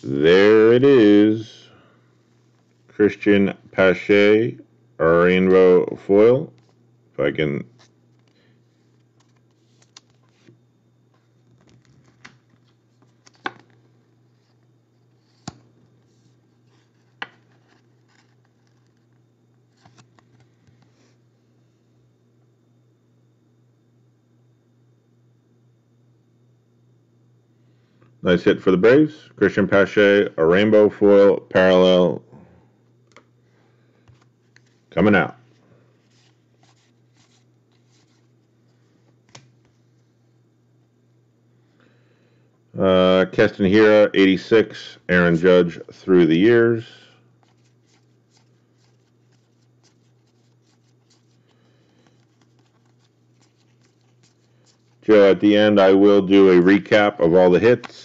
There it is. Christian Pache, rainbow foil. If I can. Nice hit for the Braves. Christian Pache, a rainbow foil parallel coming out. Keston Hiura, 86. Aaron Judge through the years. Joe, at the end, I will do a recap of all the hits.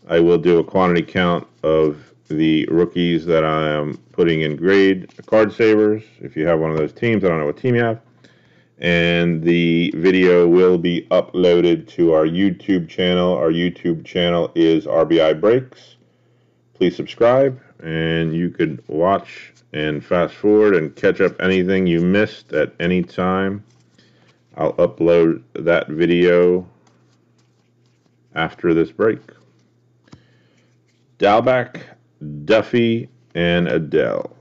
I will do a quantity count of the rookies that I am putting in grade card savers. If you have one of those teams, I don't know what team you have. And the video will be uploaded to our YouTube channel. Our YouTube channel is RBI Breaks. Please subscribe, and you could watch and fast forward and catch up anything you missed at any time. I'll upload that video after this break. Dalbec, Duffy, and Adele.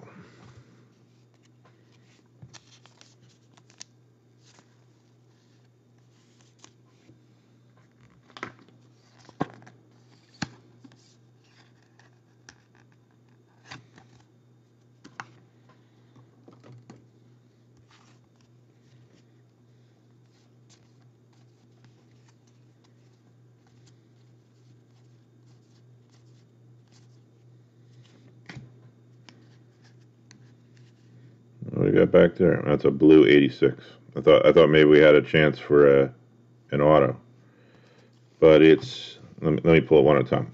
What do we got back there? That's a blue 86. I thought maybe we had a chance for an auto, but it's let me pull it one at a time.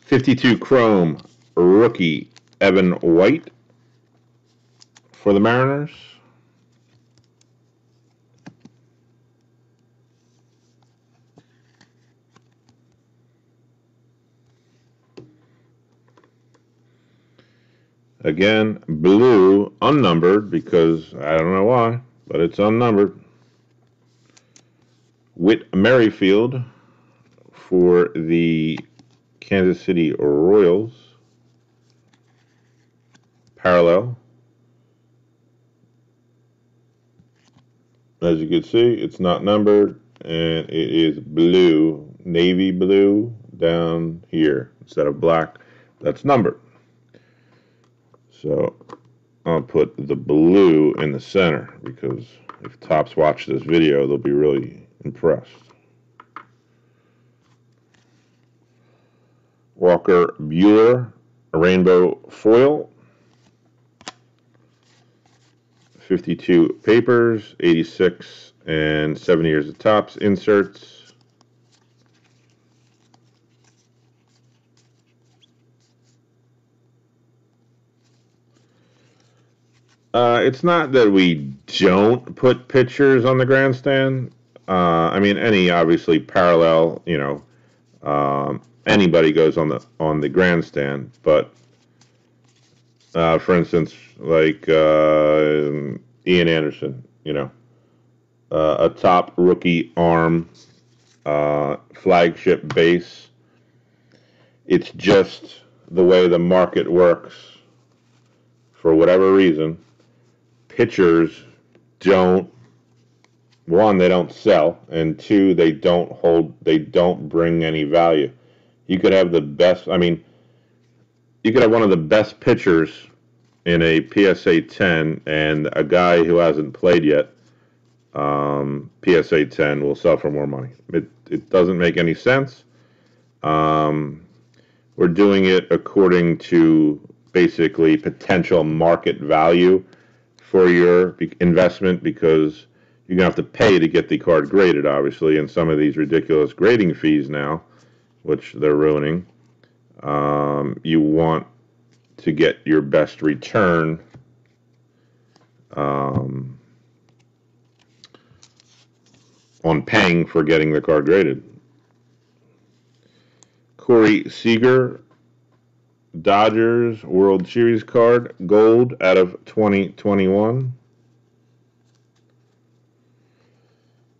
52 chrome rookie Evan White for the Mariners. Again, blue, unnumbered, because I don't know why, but it's unnumbered. Whit Merrifield for the Kansas City Royals. Parallel. As you can see, it's not numbered, and it is blue, navy blue down here instead of black. That's numbered. So I'll put the blue in the center because if Topps watch this video, they'll be really impressed. Walker Buehler, a rainbow foil. 52 papers, 86 and 7 years of Topps inserts. It's not that we don't put pictures on the grandstand. I mean, any obviously parallel, anybody goes on the grandstand. But for instance, like Ian Anderson, a top rookie arm, flagship base. It's just the way the market works. For whatever reason, pitchers don't, one, they don't sell, and two, they don't bring any value. You could have the best, you could have one of the best pitchers in a PSA 10 and a guy who hasn't played yet, PSA 10 will sell for more money. It doesn't make any sense. We're doing it according to basically potential market value for your investment, because you're going to have to pay to get the card graded, obviously, and some of these ridiculous grading fees now, which they're ruining. You want to get your best return on paying for getting the card graded. Corey Seager, Dodgers World Series card, gold out of 2021.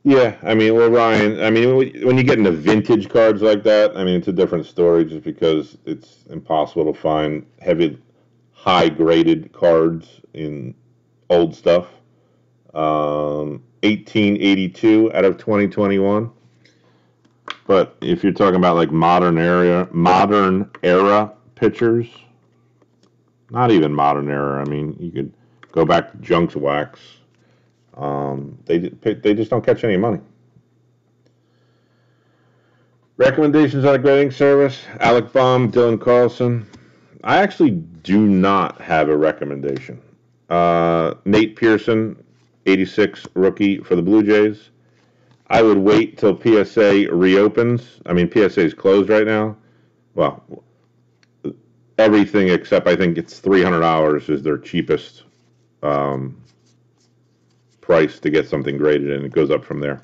Yeah, I mean, well, Ryan, I mean, when you get into vintage cards like that, I mean, it's a different story just because it's impossible to find high graded cards in old stuff. 1882 out of 2021. But if you're talking about like modern era pitchers, not even modern era. I mean, you could go back to Junk's Wax. They just don't catch any money. Recommendations on a grading service: Alec Baum, Dylan Carlson. I actually do not have a recommendation. Nate Pearson, 86 rookie for the Blue Jays. I would wait till PSA reopens. I mean, PSA is closed right now. Well, everything except I think it's $300 is their cheapest price to get something graded, and it goes up from there.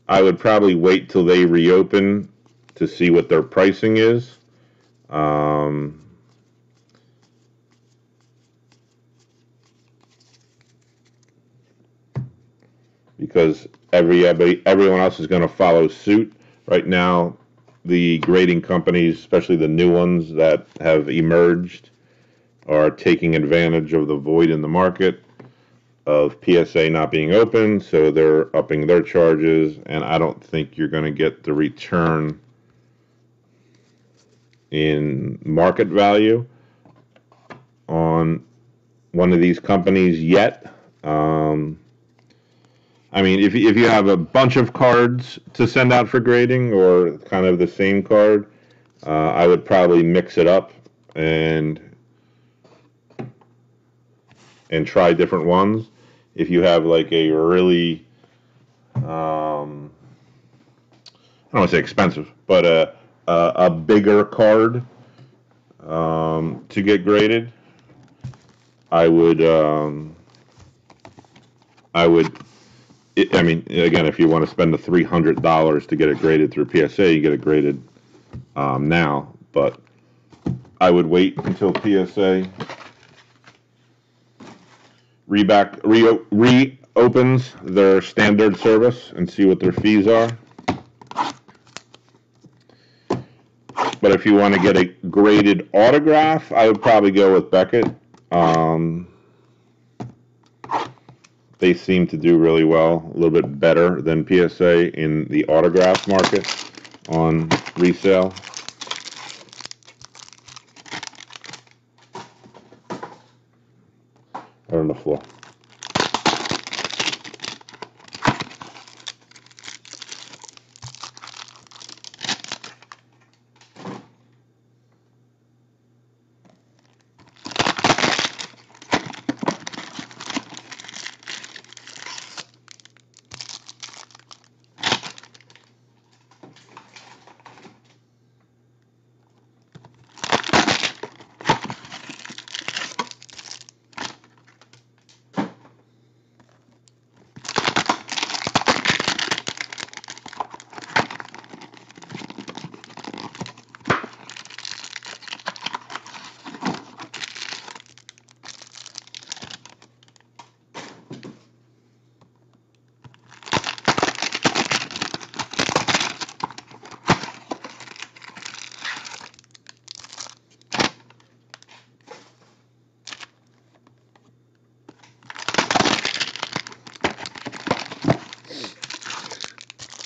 I would probably wait till they reopen to see what their pricing is. Because everyone else is going to follow suit. Right now, the grading companies, especially the new ones that have emerged, are taking advantage of the void in the market of PSA not being open, so they're upping their charges, and I don't think you're going to get the return in market value on one of these companies yet. I mean, if you have a bunch of cards to send out for grading or kind of the same card, I would probably mix it up and try different ones. If you have like a really, I don't want to say expensive, but a bigger card to get graded, I mean, again, if you want to spend the $300 to get it graded through PSA, you get it graded now. But I would wait until PSA reopens their standard service and see what their fees are. But if you want to get a graded autograph, I would probably go with Beckett. They seem to do really well, a little bit better than PSA in the autograph market on resale. Or on the floor.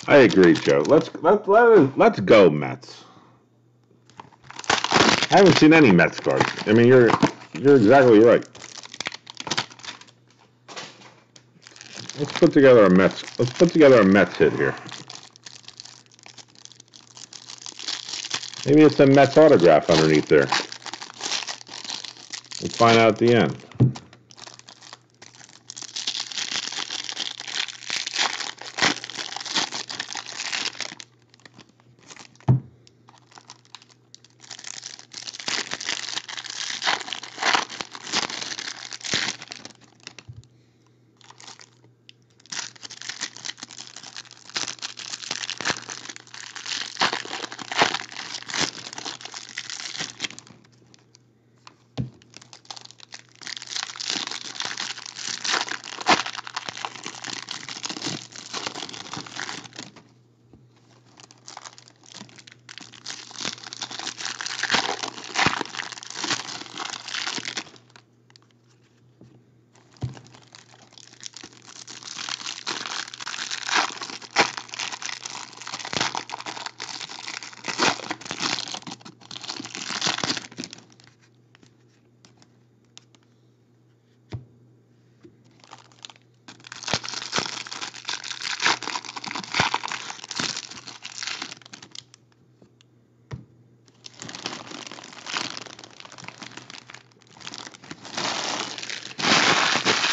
I agree, Joe. Let's go Mets. I haven't seen any Mets cards. I mean, you're exactly right. Let's put together a Mets hit here. Maybe it's a Mets autograph underneath there. We'll find out at the end.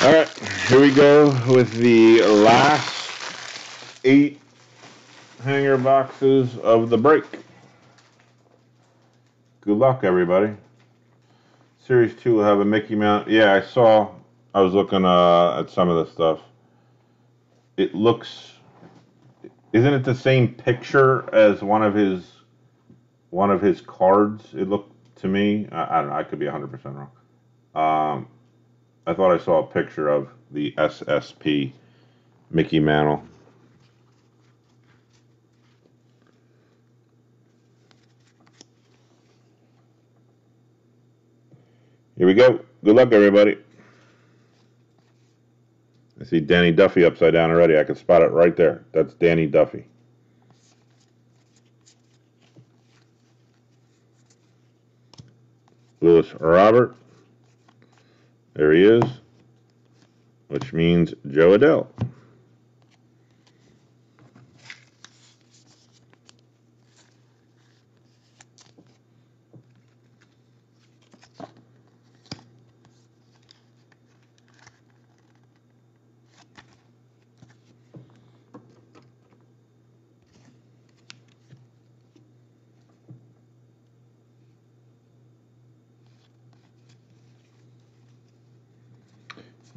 All right, here we go with the last 8 hanger boxes of the break. Good luck, everybody. Series 2 will have a Mickey Mouse. Yeah, I was looking at some of the stuff. It looks, isn't it the same picture as one of his cards? It looked to me. I don't know. I could be 100% wrong. I thought I saw a picture of the SSP Mickey Mantle. Here we go. Good luck, everybody. I see Danny Duffy upside down already. I can spot it right there. That's Danny Duffy. Louis Robert. There he is, which means Jo Adell.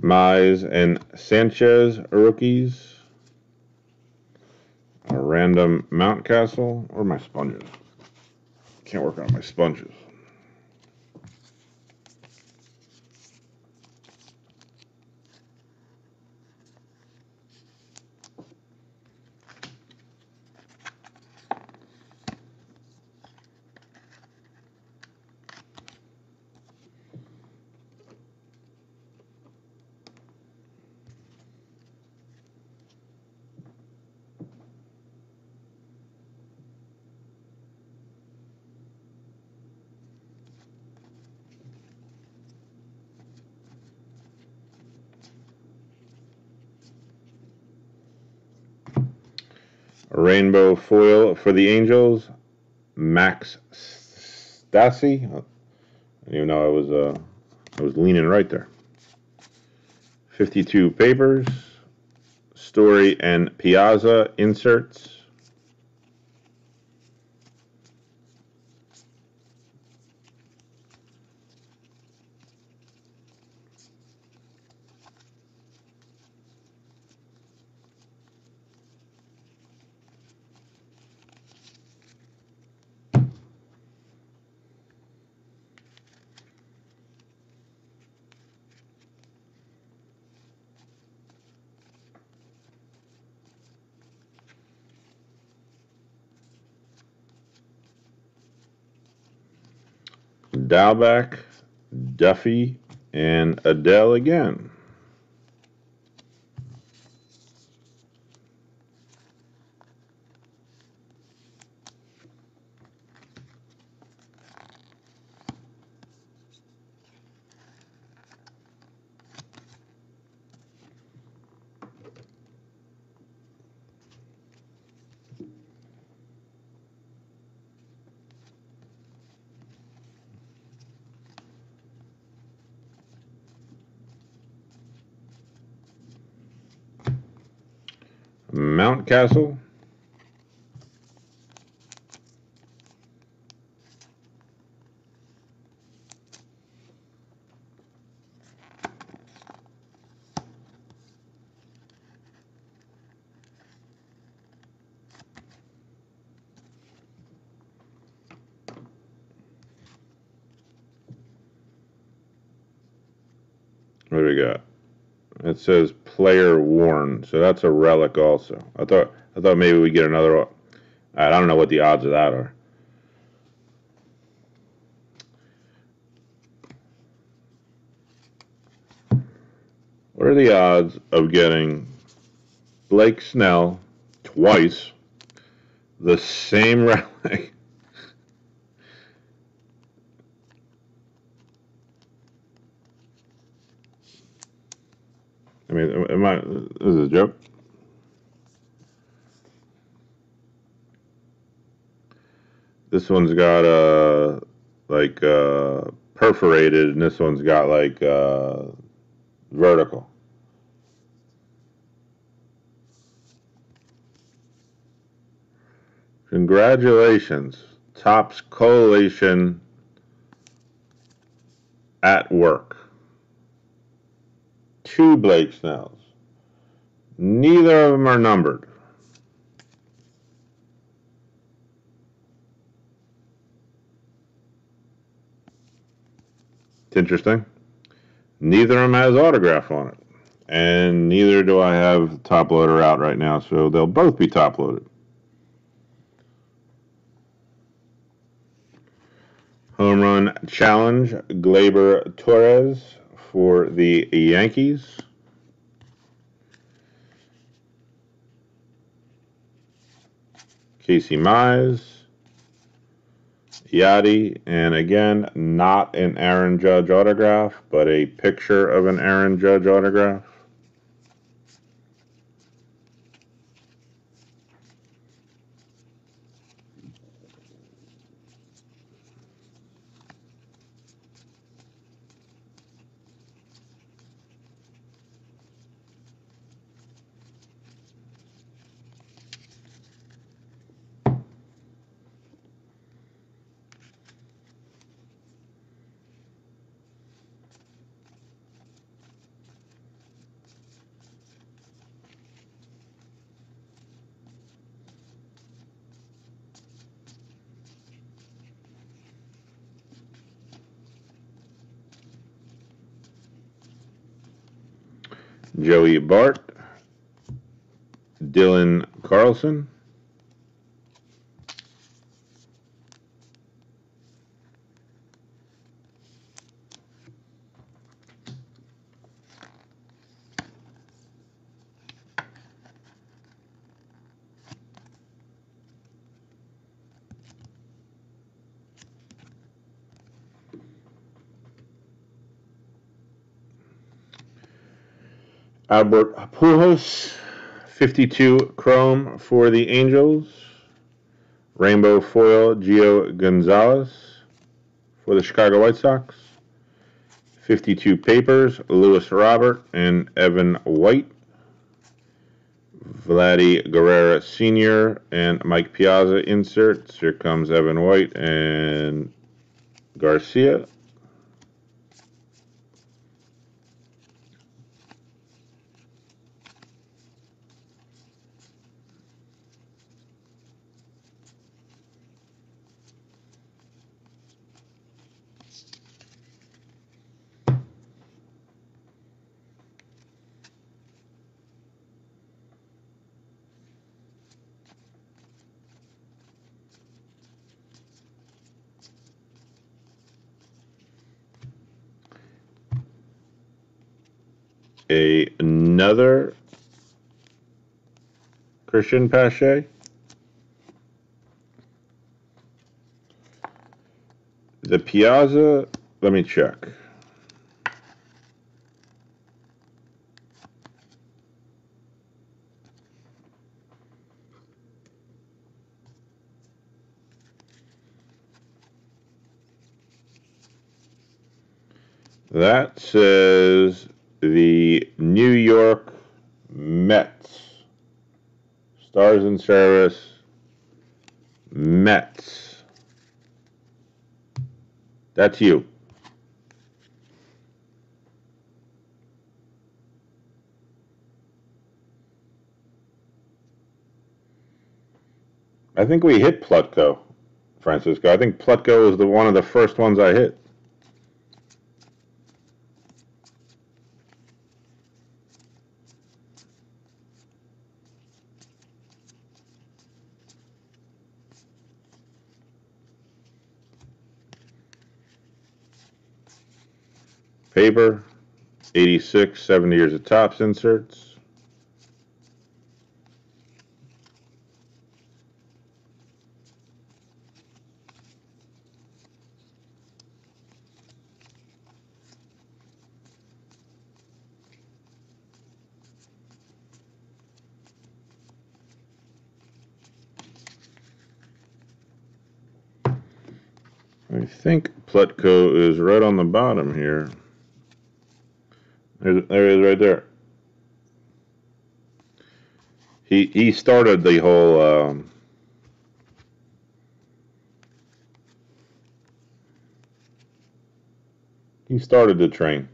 Mize and Sanchez rookies. A random Mountcastle. Where are my sponges? Can't work on my sponges. A rainbow foil for the Angels. Max Stassi. I didn't even know I was leaning right there. 52 papers. Story and Piazza inserts. Dalbec, Duffy, and Adell again. Mountcastle. What do we got? It says player worn, so that's a relic also. I thought maybe we get another. I don't know what the odds of that are. What are the odds of getting Blake Snell twice, the same relic? I mean, this is a joke. This one's got perforated, and this one's got vertical. Congratulations. Topps Collation at work. 2 Blake Snells. Neither of them are numbered. It's interesting. Neither of them has autograph on it. And neither do I have top loader out right now, so they'll both be top loaded. Home run challenge, Gleyber Torres for the Yankees. Casey Mize, Yachty, and again, not an Aaron Judge autograph, but a picture of an Aaron Judge autograph. Joey Bart, Dylan Carlson, Albert Pujols, 52 chrome for the Angels. Rainbow foil, Gio Gonzalez for the Chicago White Sox. 52 papers, Lewis Robert and Evan White. Vladdy Guerrera Sr. and Mike Piazza inserts. Here comes Evan White and Garcia. Another Christian Pache. The Piazza, let me check. That says the New York Mets. Stars in Service, Mets. That's you. I think we hit Plutko, Francisco. I think Plutko was one of the first ones I hit. Paper, 86, 70 years of Topps inserts. I think Plutko is right on the bottom here. There he is right there. He started the whole he started to train.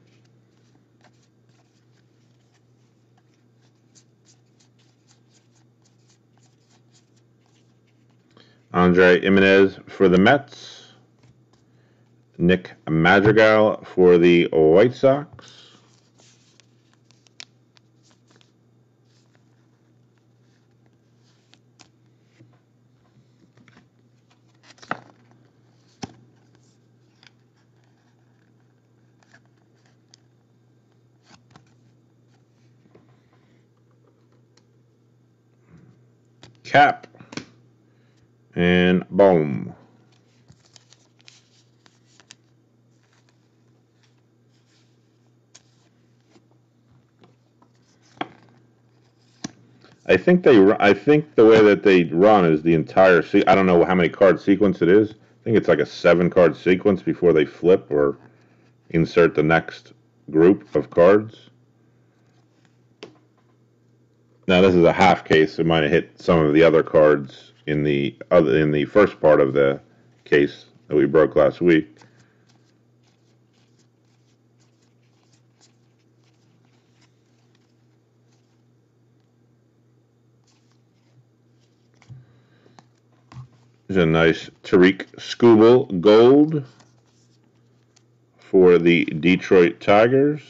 Andre Jimenez for the Mets. Nick Madrigal for the White Sox. Cap and Bohm. I think the way that they run is the entire I don't know how many card sequence it is. I think it's like a 7-card sequence before they flip or insert the next group of cards. Now this is a half case. It might have hit some of the other cards in the first part of the case that we broke last week. There's a nice Tariq Skubal gold for the Detroit Tigers.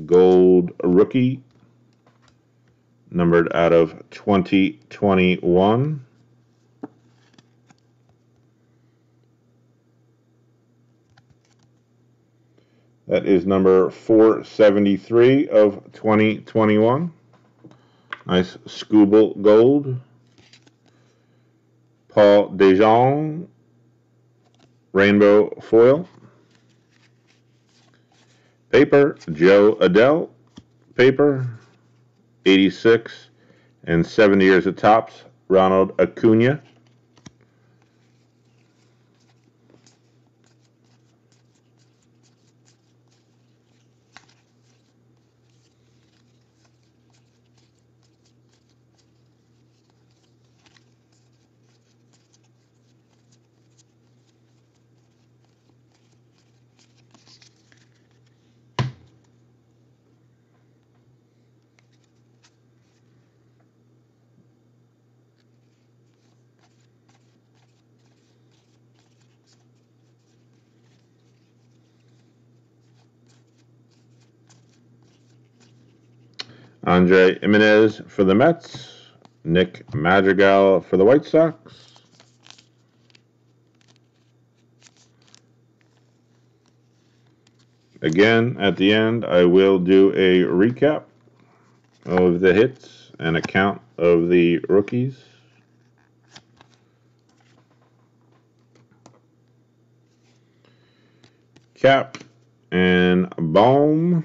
Gold rookie, numbered out of 2021. That is number 473 of 2021. Nice Skubal gold. Paul DeJong, rainbow foil. Paper, Joe Adell. Paper, 86 and 70 years of Topps, Ronald Acuna. Andre Jimenez for the Mets. Nick Madrigal for the White Sox. Again, at the end, I will do a recap of the hits and a count of the rookies. Cap and Bohm.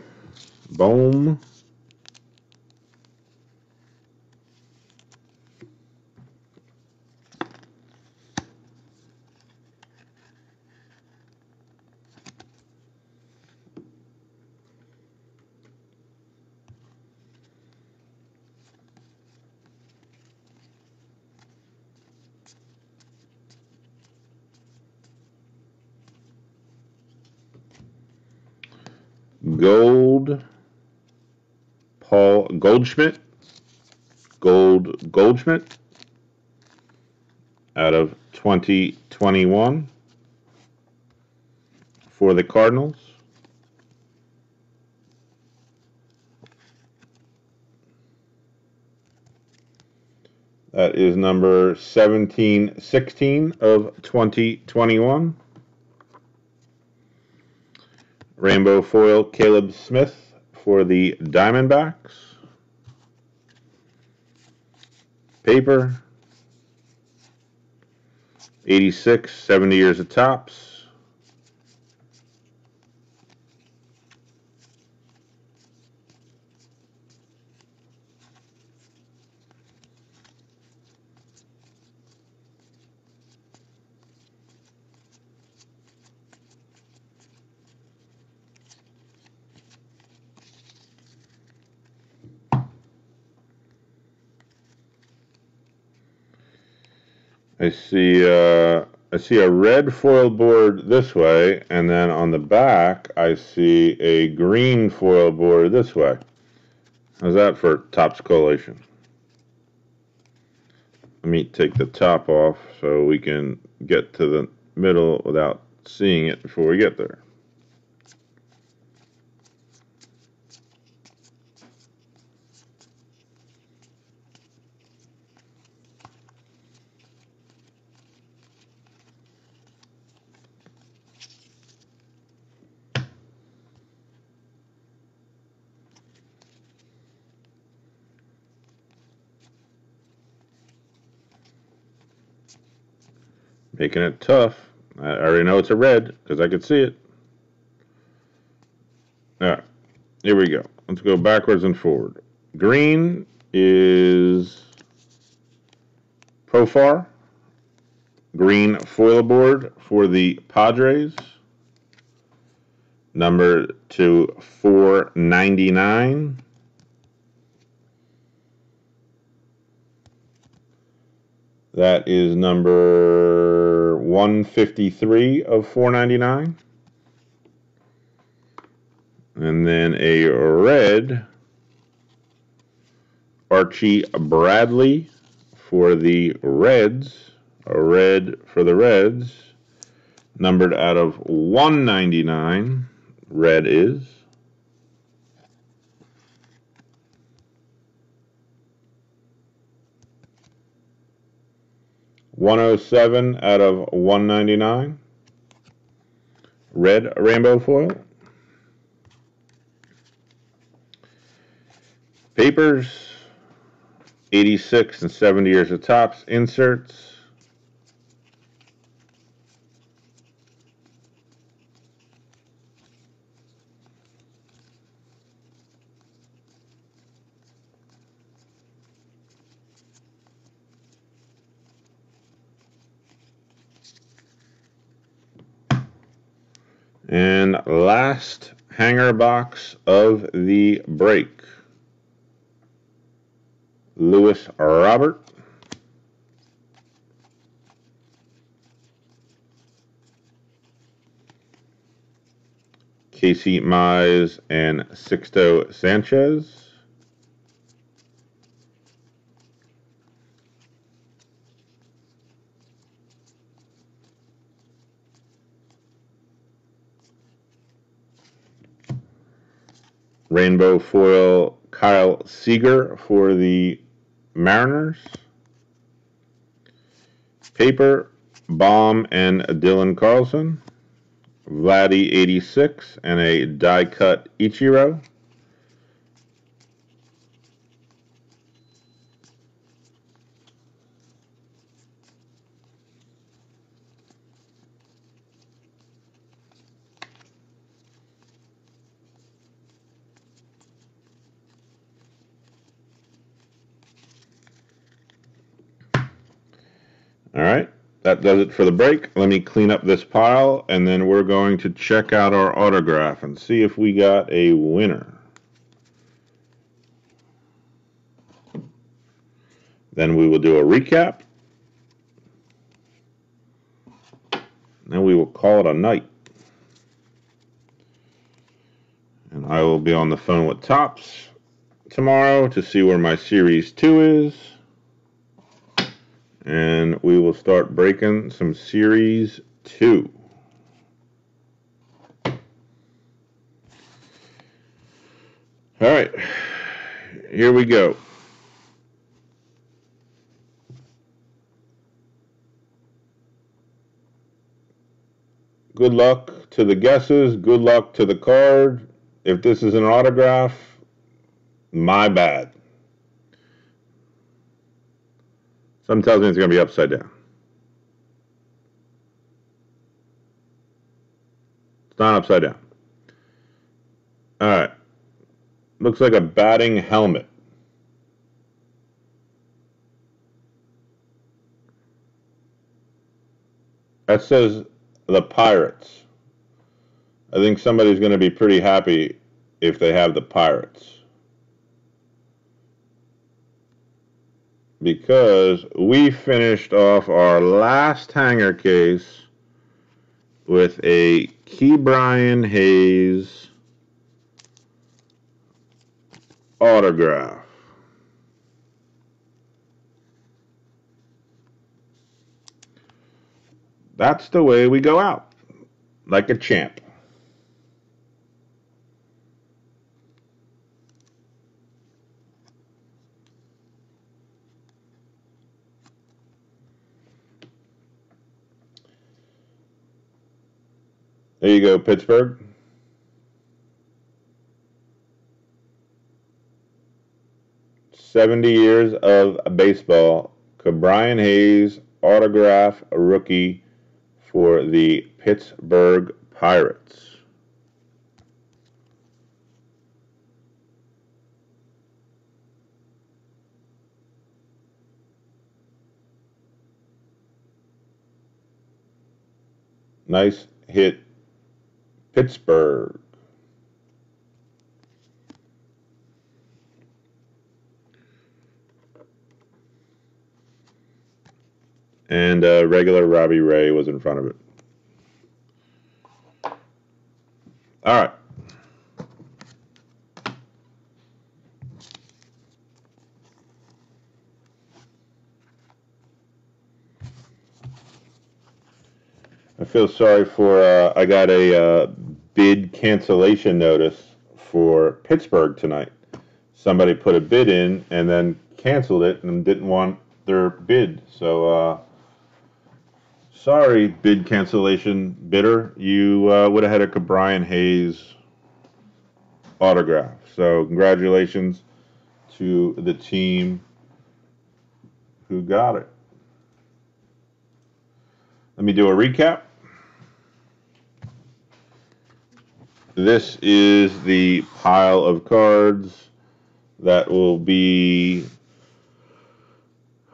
Gold, Paul Goldschmidt. Goldschmidt out of 2021 for the Cardinals. That is number 1716 of 2021. Rainbow foil, Caleb Smith for the Diamondbacks. Paper, 86, 70 years of Topps. I see I see a red foil board this way, and then on the back I see a green foil board this way. How's that for Topps collation? Let me take the top off so we can get to the middle without seeing it before we get there. Making it tough. I already know it's a red because I could see it. Alright, here we go. Let's go backwards and forward. Green is Profar. Green foil board for the Padres. Number to 499. That is number 153 of 499. And then a red Archie Bradley for the Reds. A red for the Reds. Numbered out of 199. Red is. $107 out of 199. Red rainbow foil. Papers. 86 and 70 years of Topps inserts. And last hanger box of the break. Luis Robert. Casey Mize and Sixto Sanchez. Rainbow foil Kyle Seager for the Mariners. Paper Baum and Dylan Carlson. Vladdy 86 and a die cut Ichiro. All right, that does it for the break. Let me clean up this pile, and then we're going to check out our autograph and see if we got a winner. Then we will do a recap. Then we will call it a night. And I will be on the phone with Topps tomorrow to see where my Series 2 is. And we will start breaking some Series 2. All right, here we go. Good luck to the guesses. Good luck to the card. If this is an autograph, my bad. Something tells me it's going to be upside down. It's not upside down. All right. Looks like a batting helmet. That says the Pirates. I think somebody's going to be pretty happy if they have the Pirates. because we finished off our last hanger case with a Ke'Bryan Hayes autograph. That's the way we go out, like a champ. There you go, Pittsburgh. "70 years of baseball." Ke'Bryan Hayes autograph rookie for the Pittsburgh Pirates. Nice hit, Pittsburgh. And regular Robbie Ray was in front of it. All right. I feel sorry for, I got a bid cancellation notice for Pittsburgh tonight. Somebody put a bid in and then canceled it and didn't want their bid. So, sorry, bid cancellation bidder. You would have had a Ke'Bryan Hayes autograph. So, congratulations to the team who got it. Let me do a recap. This is the pile of cards that will be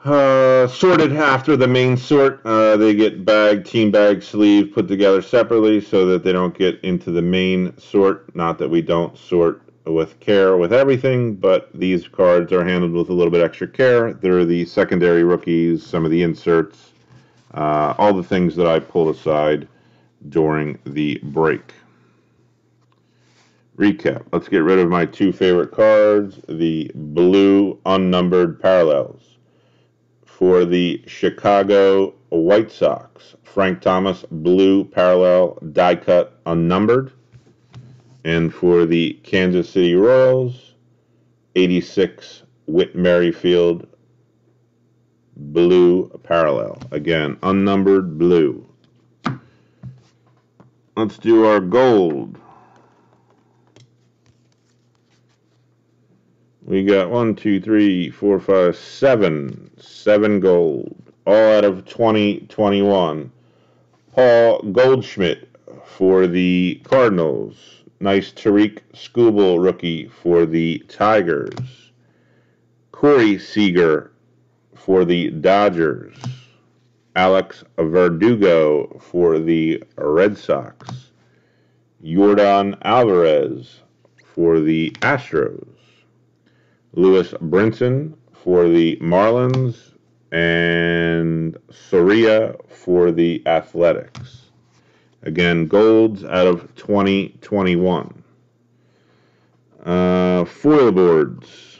sorted after the main sort. They get bagged, team bag, sleeve, put together separately so that they don't get into the main sort. Not that we don't sort with care with everything, but these cards are handled with a little bit extra care. They're the secondary rookies, some of the inserts, all the things that I pulled aside during the break. Recap. Let's get rid of my two favorite cards, the blue unnumbered parallels. For the Chicago White Sox, Frank Thomas blue parallel die cut unnumbered. And for the Kansas City Royals, 86 Whit Merrifield blue parallel. Again, unnumbered blue. Let's do our gold. We got 1, 2, 3, 4, 5, 7. 7 gold. All out of 2021. Paul Goldschmidt for the Cardinals. Nice Tariq Skubal rookie for the Tigers. Corey Seager for the Dodgers. Alex Verdugo for the Red Sox. Yordan Alvarez for the Astros. Lewis Brinson for the Marlins, and Soria for the Athletics. Again, golds out of 2021. Foil boards.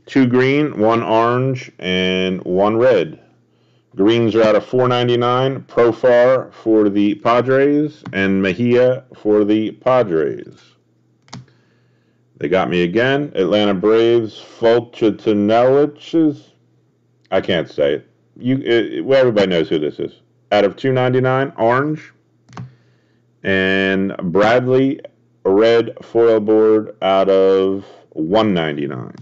2 green, 1 orange, and 1 red. Greens are out of $4.99. Profar for the Padres and Mejia for the Padres. They got me again. Atlanta Braves, Fultonelliches. I can't say it. Well, everybody knows who this is. Out of $2.99, orange. And Bradley, red foil board out of $1.99.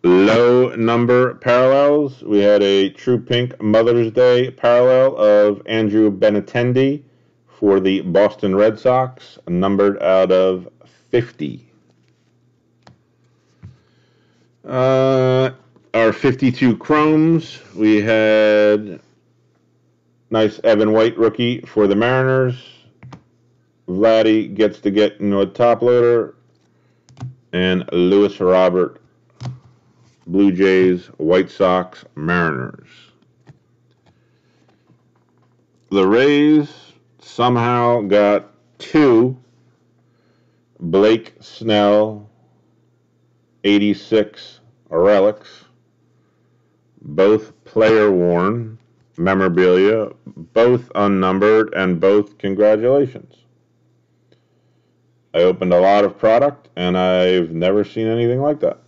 Low number parallels. We had a True Pink Mother's Day parallel of Andrew Benintendi for the Boston Red Sox, numbered out of 50. Our 52 chromes. We had nice Evan White rookie for the Mariners. Vladdy gets to get into a top loader. And Lewis Robert, Blue Jays, White Sox, Mariners. The Rays somehow got 2 Blake Snell 86 relics, both player worn memorabilia, both unnumbered, and both congratulations. I opened a lot of product, and I've never seen anything like that.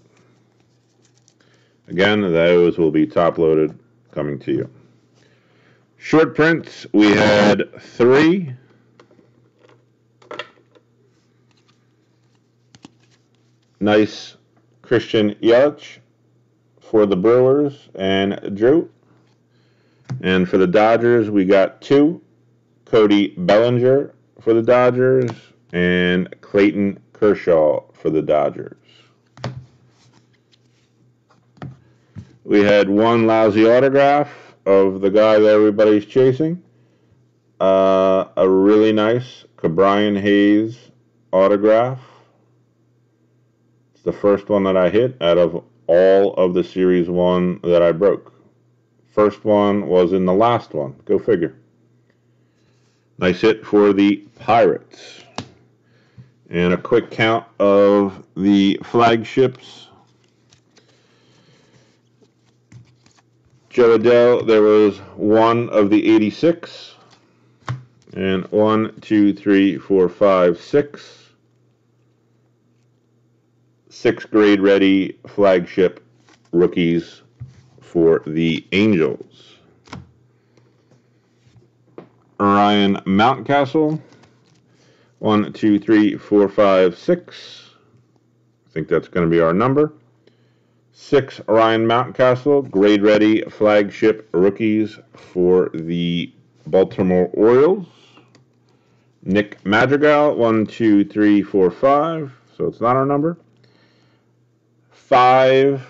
Again, those will be top-loaded coming to you. Short prints, we had 3. Nice Christian Yelich for the Brewers and Drew. And for the Dodgers, we got 2. Cody Bellinger for the Dodgers and Clayton Kershaw for the Dodgers. We had 1 lousy autograph of the guy that everybody's chasing. A really nice Ke'Bryan Hayes autograph. It's the first one that I hit out of all of the Series 1 that I broke. First one was in the last one. Go figure. Nice hit for the Pirates. And a quick count of the flagships. Jo Adell, there was 1 of the 86. And 1, 2, 3, 4, 5, 6. 6 grade ready flagship rookies for the Angels. Ryan Mountcastle, 1, 2, 3, 4, 5, 6. I think that's going to be our number. 6 Ryan Mountcastle, grade ready flagship rookies for the Baltimore Orioles. Nick Madrigal, 1, 2, 3, 4, 5. So it's not our number. 5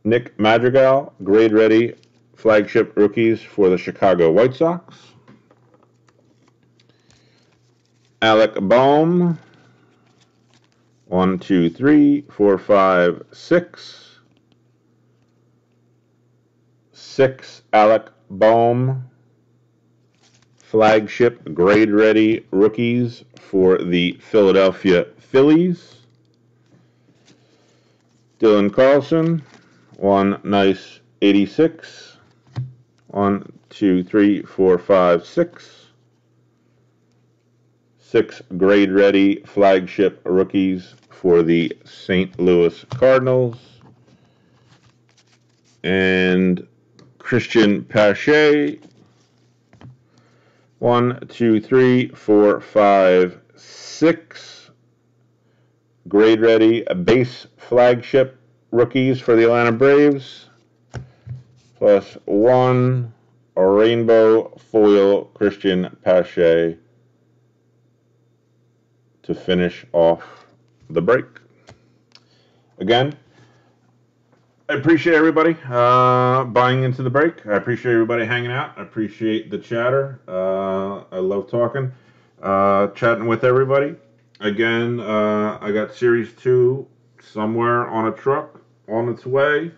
Nick Madrigal, grade ready flagship rookies for the Chicago White Sox. Alec Bohm, 1, 2, 3, 4, 5, 6. 6 Alec Bohm flagship grade ready rookies for the Philadelphia Phillies. Dylan Carlson, 1 nice 86. 1, 2, 3, 4, 5, 6. 6 grade ready flagship rookies for the St. Louis Cardinals. And Christian Pache, 1, 2, 3, 4, 5, 6 grade ready base flagship rookies for the Atlanta Braves, plus 1 rainbow foil Christian Pache to finish off the break. Again, I appreciate everybody buying into the break. I appreciate everybody hanging out. I appreciate the chatter. I love talking, chatting with everybody. Again, I got Series 2 somewhere on a truck on its way.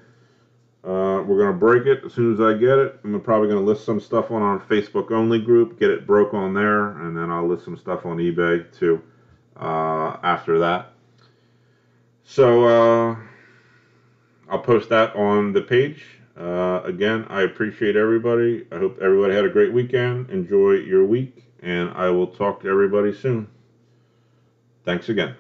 We're going to break it as soon as I get it. I'm probably going to list some stuff on our Facebook only group, get it broke on there, and then I'll list some stuff on eBay too after that. So I'll post that on the page. Again, I appreciate everybody. I hope everybody had a great weekend. Enjoy your week, and I will talk to everybody soon. Thanks again.